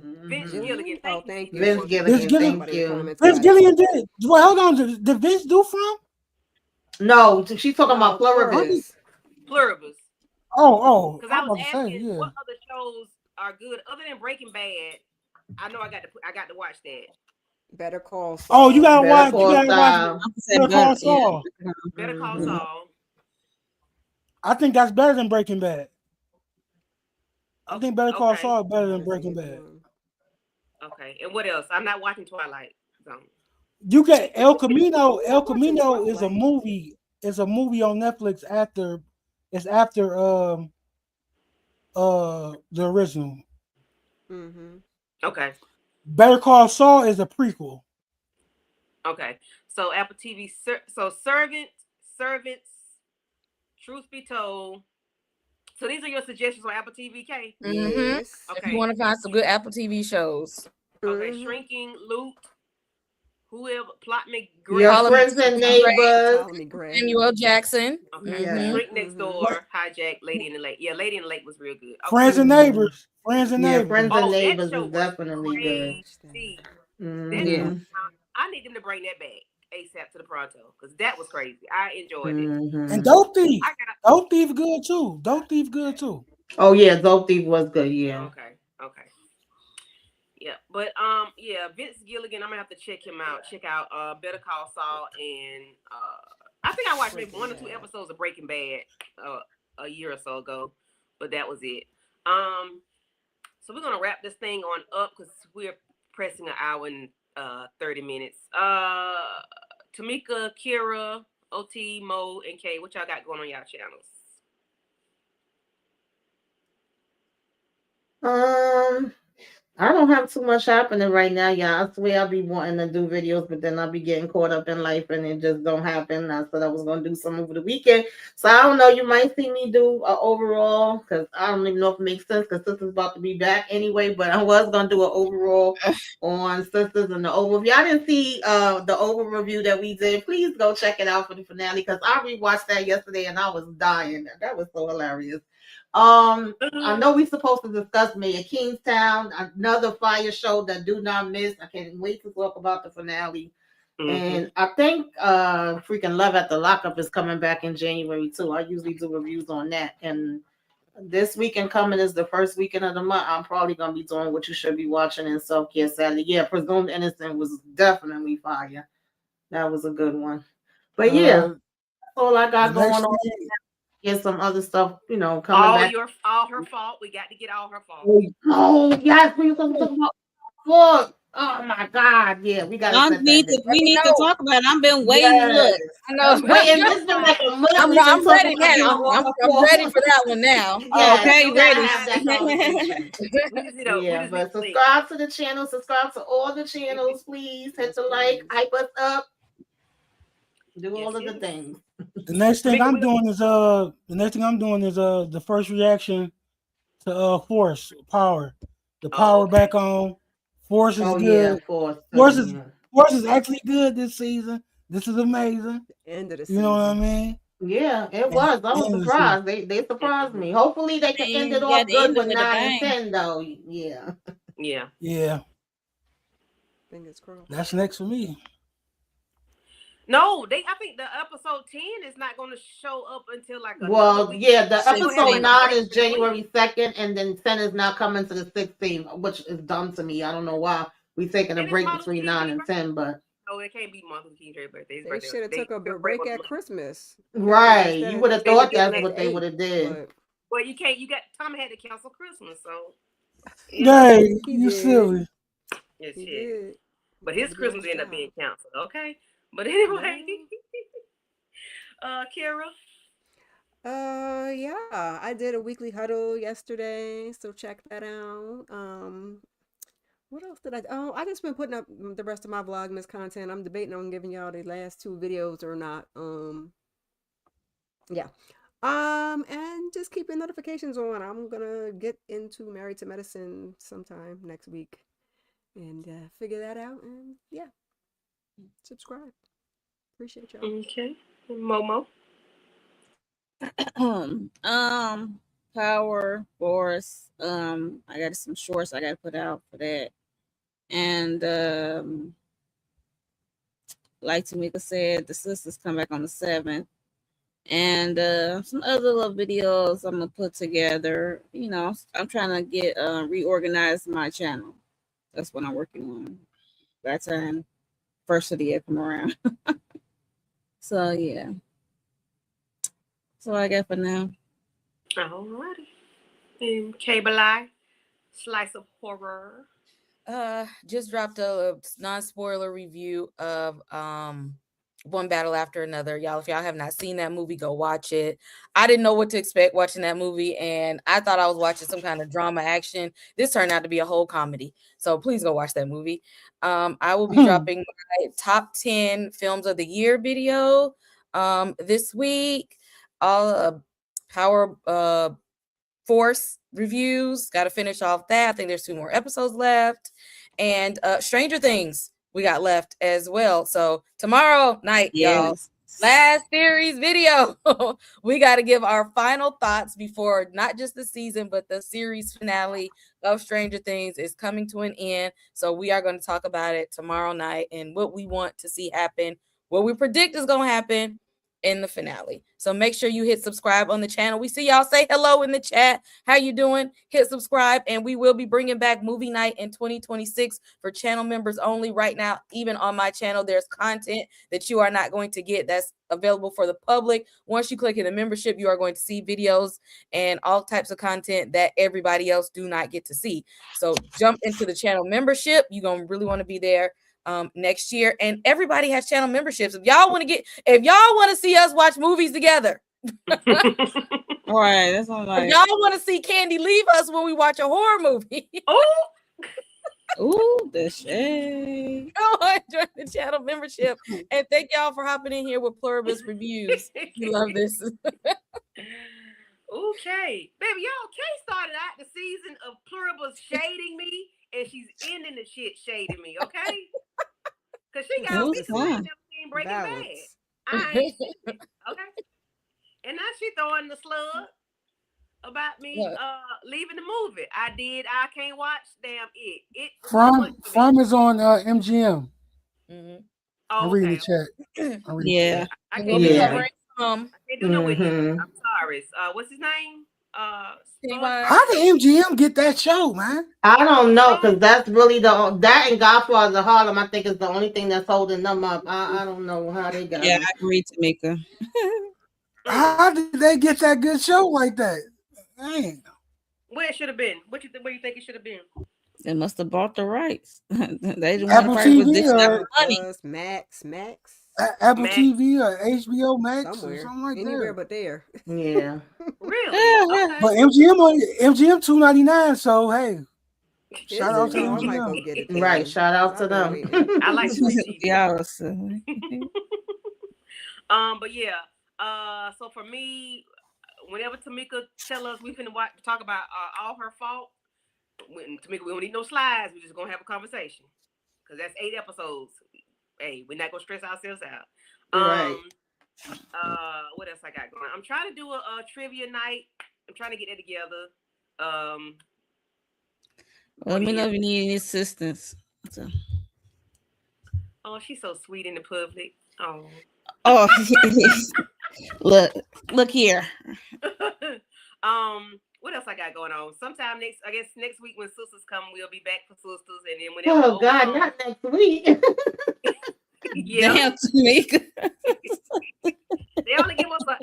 Gilligan. Oh, thank you. Vince Gilligan. Thank you. Vince Gilligan did. Well, hold on. Did Vince do From? No, she's talking about PLUR1BUS. PLUR1BUS. Because I I'm was about to say, asking yeah. what other shows are good other than Breaking Bad. I know I got to watch that. Better Call Saul. Oh, you gotta Better watch. You Call gotta watch. Saul. Better Call Saul. Better Call Mhm. Saul. I think that's better than Breaking Bad. I think Better Call Okay. Saul is better than That's a Breaking good Bad. one. Okay. And what else? I'm not watching Twilight Zone. You get El Camino. Who's El not watching Camino is a Twilight? movie. It's a movie on Netflix after. It's after the original. Mm-hmm. Okay. Better Call Saul is a prequel. Okay. So Apple TV. So Servants. Truth be told. So these are your suggestions on Apple TV, K? Yes. If Okay. you want to find some good Apple TV shows. Okay. Mhm. Shrinking, Loot, whoever, Plot Your Follow me, friends and Greg, neighbors. Follow me, Greg. Samuel Jackson. Okay. Yeah. Shrink Next Mhm. Door, Hijack, Lady in the Lake. Yeah, Lady in the Lake was real good. Okay. Friends and neighbors. Friends and Yeah, neighbors. friends and Oh, that neighbors show is was definitely good. crazy. Mm-hmm. That I need them to bring that back ASAP to the pronto because that was crazy. I enjoyed it. Mm-hmm. And Dope Thief. I got Dope Thief good too. Dope Thief good too. Oh yeah, Dope Thief was good. Yeah. okay. Yeah, but yeah, Vince Gilligan. I'm gonna have to check him out. Check out Better Call Saul and I think I watched maybe 1 or 2 episodes of Breaking Bad a year or so ago, but that was it. So we're gonna wrap this thing on up because we're pressing an hour and 30 minutes. Tamika, Kira, OT, Mo, and Kay, what y'all got going on y'all channels? I don't have too much happening right now, y'all. I swear I'll be wanting to do videos, but then I'll be getting caught up in life and it just don't happen. I said I was gonna do some over the weekend. So I don't know. You might see me do an overall because I don't even know if it makes sense because Sister's about to be back anyway, but I was gonna do an overall on Sisters and the overview. I didn't see the over review that we did. Please go check it out for the finale because I rewatched that yesterday and I was dying. That was so hilarious. I know we're supposed to discuss Mayor Kingstown, another fire show that do not miss. I can't wait to talk about the finale. And I think freaking Love at the Lockup is coming back in January too. I usually do reviews on that. And this weekend coming is the first weekend of the month. I'm probably gonna be doing What You Should Be Watching in Self-Care Saturday. Yeah, Presumed Innocent was definitely fire. That was a good one. But yeah, that's all I got going on. Get some other stuff, coming back. All her fault. We got to get all her fault. Oh yes, we talking about fuck. Oh my god, yeah, we gotta set that. We need to talk about it. I've been waiting. Look, I know. Waiting, this been like a month. I'm ready now. I'm ready for that one now. Yeah, okay, ready. Have that conversation. Yeah, but subscribe to the channel. Subscribe to all the channels, please. Hit the like, hype us up. Do all of the things. The next thing I'm doing is the first reaction to Force Power. The Power back on. Force is good. Yeah, Force is actually good this season. This is amazing. End of the season. You know what I mean? Yeah, it was. I was surprised. They surprised me. Hopefully they can end it off good with 9 and 10 though. Yeah. Yeah. Fingers crossed. That's next for me. No, I think the episode 10 is not going to show up until like the episode 9 is January 2nd, and then 10 is not coming to the 16th, which is dumb to me. I don't know why we taking a break between 9 and 10, but no, it can't be Martin Luther King's birthday. They should have took a break at Christmas. Right. You would have thought that's what they would have did. Well, you can't. Tom had to cancel Christmas, so. Hey, you silly. Yes, he did. But his Christmas ended up being canceled. Okay. But anyway, Kara. Yeah, I did a weekly huddle yesterday, so check that out. What else did I? Oh, I just been putting up the rest of my Vlogmas content. I'm debating on giving y'all the last 2 videos or not. Yeah. And just keep your notifications on. I'm gonna get into Married to Medicine sometime next week, and figure that out. And yeah, subscribe. Appreciate y'all. Okay, Momo. Power Force. I got some shorts I got to put out for that, and like Tamika said, the sisters come back on the 7th, and some other little videos I'm gonna put together. You know, I'm trying to get reorganize my channel. That's what I'm working on. By the time first of the year come around. So yeah. So I got for now. Alrighty. And Cable Eye, Slice of Horror. Just dropped a non-spoiler review of One Battle After Another. Y'all, if y'all have not seen that movie, go watch it. I didn't know what to expect watching that movie, and I thought I was watching some kind of drama action. This turned out to be a whole comedy. So please go watch that movie. I will be dropping my top 10 films of the year video this week. All Power Force reviews. Got to finish off that. I think there's 2 more episodes left. And Stranger Things we got left as well. So tomorrow night, y'all, last series video. We got to give our final thoughts before not just the season, but the series finale of Stranger Things is coming to an end. So we are going to talk about it tomorrow night and what we want to see happen, what we predict is going to happen in the finale. So make sure you hit subscribe on the channel. We see y'all. Say hello in the chat. How you doing? Hit subscribe, and we will be bringing back movie night in 2026 for channel members only. Right now, even on my channel, there's content that you are not going to get that's available for the public. Once you click in the membership, you are going to see videos and all types of content that everybody else do not get to see. So jump into the channel membership. You're going to really want to be there next year, and everybody has channel memberships. If y'all want to see us watch movies together, all right, that's all right. If y'all want to see Candy leave us when we watch a horror movie, ooh, the shade. Go on, join the channel membership, and thank y'all for hopping in here with PLUR1BUS reviews. We love this. Okay, baby, y'all. Kay started out the season of PLUR1BUS shading me, and she's ending the shit shading me. Okay. Cause she got me never seen Breaking Bad. I ain't seen it. Okay. And now she throwing the slug about me leaving the movie. I can't watch damn it. From is on MGM. Mm-hmm. I'm reading the chat. Yeah. I can't do no with him. I'm sorry. What's his name? How did MGM get that show, man? I don't know, because that's really that and Godfather of Harlem, I think, is the only thing that's holding them up. I don't know how they got it. Yeah, I agree, Tamika. How did they get that good show like that? Dang. Where it should have been? Where you think it should have been? They must have bought the rights. They didn't Apple TV or money. Max. Apple TV or HBO Max somewhere. Or something like Anywhere that. but there. Yeah. Really? Okay. But MGM $2.99. So hey, shout out to I might MGM. go get it. Right. Shout out to them. I like Y'all. But yeah. So for me, whenever Tamika tell us we finna talk about all her fault, when Tamika, we don't need no slides. We just gonna have a conversation because that's 8 episodes. Hey, we're not gonna stress ourselves out. Right. What else I got going on? I'm trying to do a trivia night. I'm trying to get that together. Let me know if you need any assistance. So. Oh, she's so sweet in the public. Oh, look here. What else I got going on? Sometime next week when sisters come, we'll be back for sisters, and then whenever not next week. Yeah. Damn, Tamika. They only give us a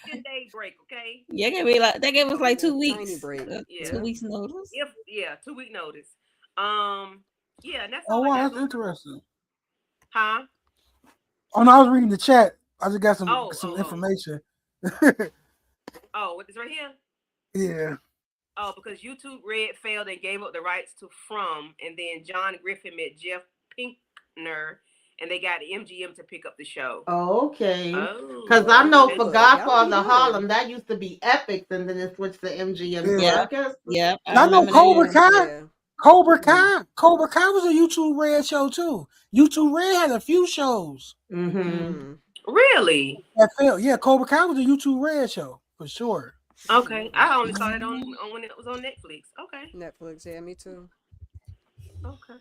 9-10 day break, okay? Yeah, they gave us like 2 weeks. Tiny break. 2 weeks notice. 2 week notice. Yeah, and that's all. Oh wow, that's interesting. Huh? Oh no, I was reading the chat. I just got some information. What is right here? Yeah. Oh, because YouTube Red failed and gave up the rights to From, and then John Griffin met Jeff Pinkner, and they got MGM to pick up the show. Oh, okay. Because I know for Godfather Harlem, that used to be Epics, and then it switched to MGM. Yeah. I know Cobra Kai. Cobra Kai was a YouTube Red show too. YouTube Red had a few shows. Mm-hmm. Really? That failed. Yeah, Cobra Kai was a YouTube Red show for sure. Okay, I only saw it on when it was on Netflix. Okay. Netflix, yeah, me too. Okay.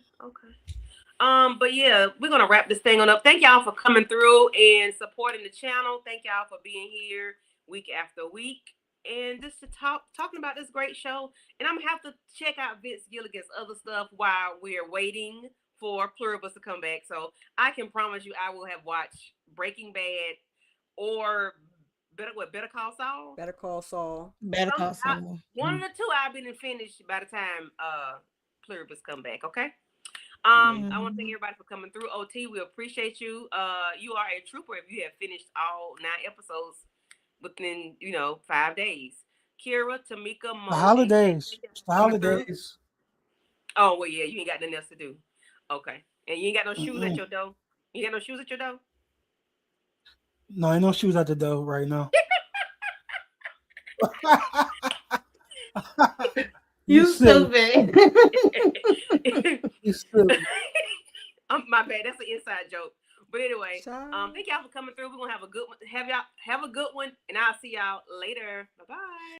But yeah, we're gonna wrap this thing on up. Thank y'all for coming through and supporting the channel. Thank y'all for being here week after week and just to talking about this great show. And I'm gonna have to check out Vince Gilligan's other stuff while we're waiting for Pluribus to come back. So I can promise you I will have watched Breaking Bad or Better Call Saul. Better Call Saul. Better Call Saul. One of the two I've been finished by the time Pluribus come back. Okay. I want to thank everybody for coming through. OT, we appreciate you. You are a trooper if you have finished all 9 episodes within 5 days. Kira, Tamika, Mo, The holidays. The holidays. Oh well, yeah, you ain't got nothing else to do. Okay, and you ain't got no shoes at your door. You got no shoes at your door? No, ain't no shoes at the door right now. You stupid. You stupid. My bad. That's an inside joke. But anyway, thank y'all for coming through. We're gonna have a good one. Have a good one, and I'll see y'all later. Bye bye.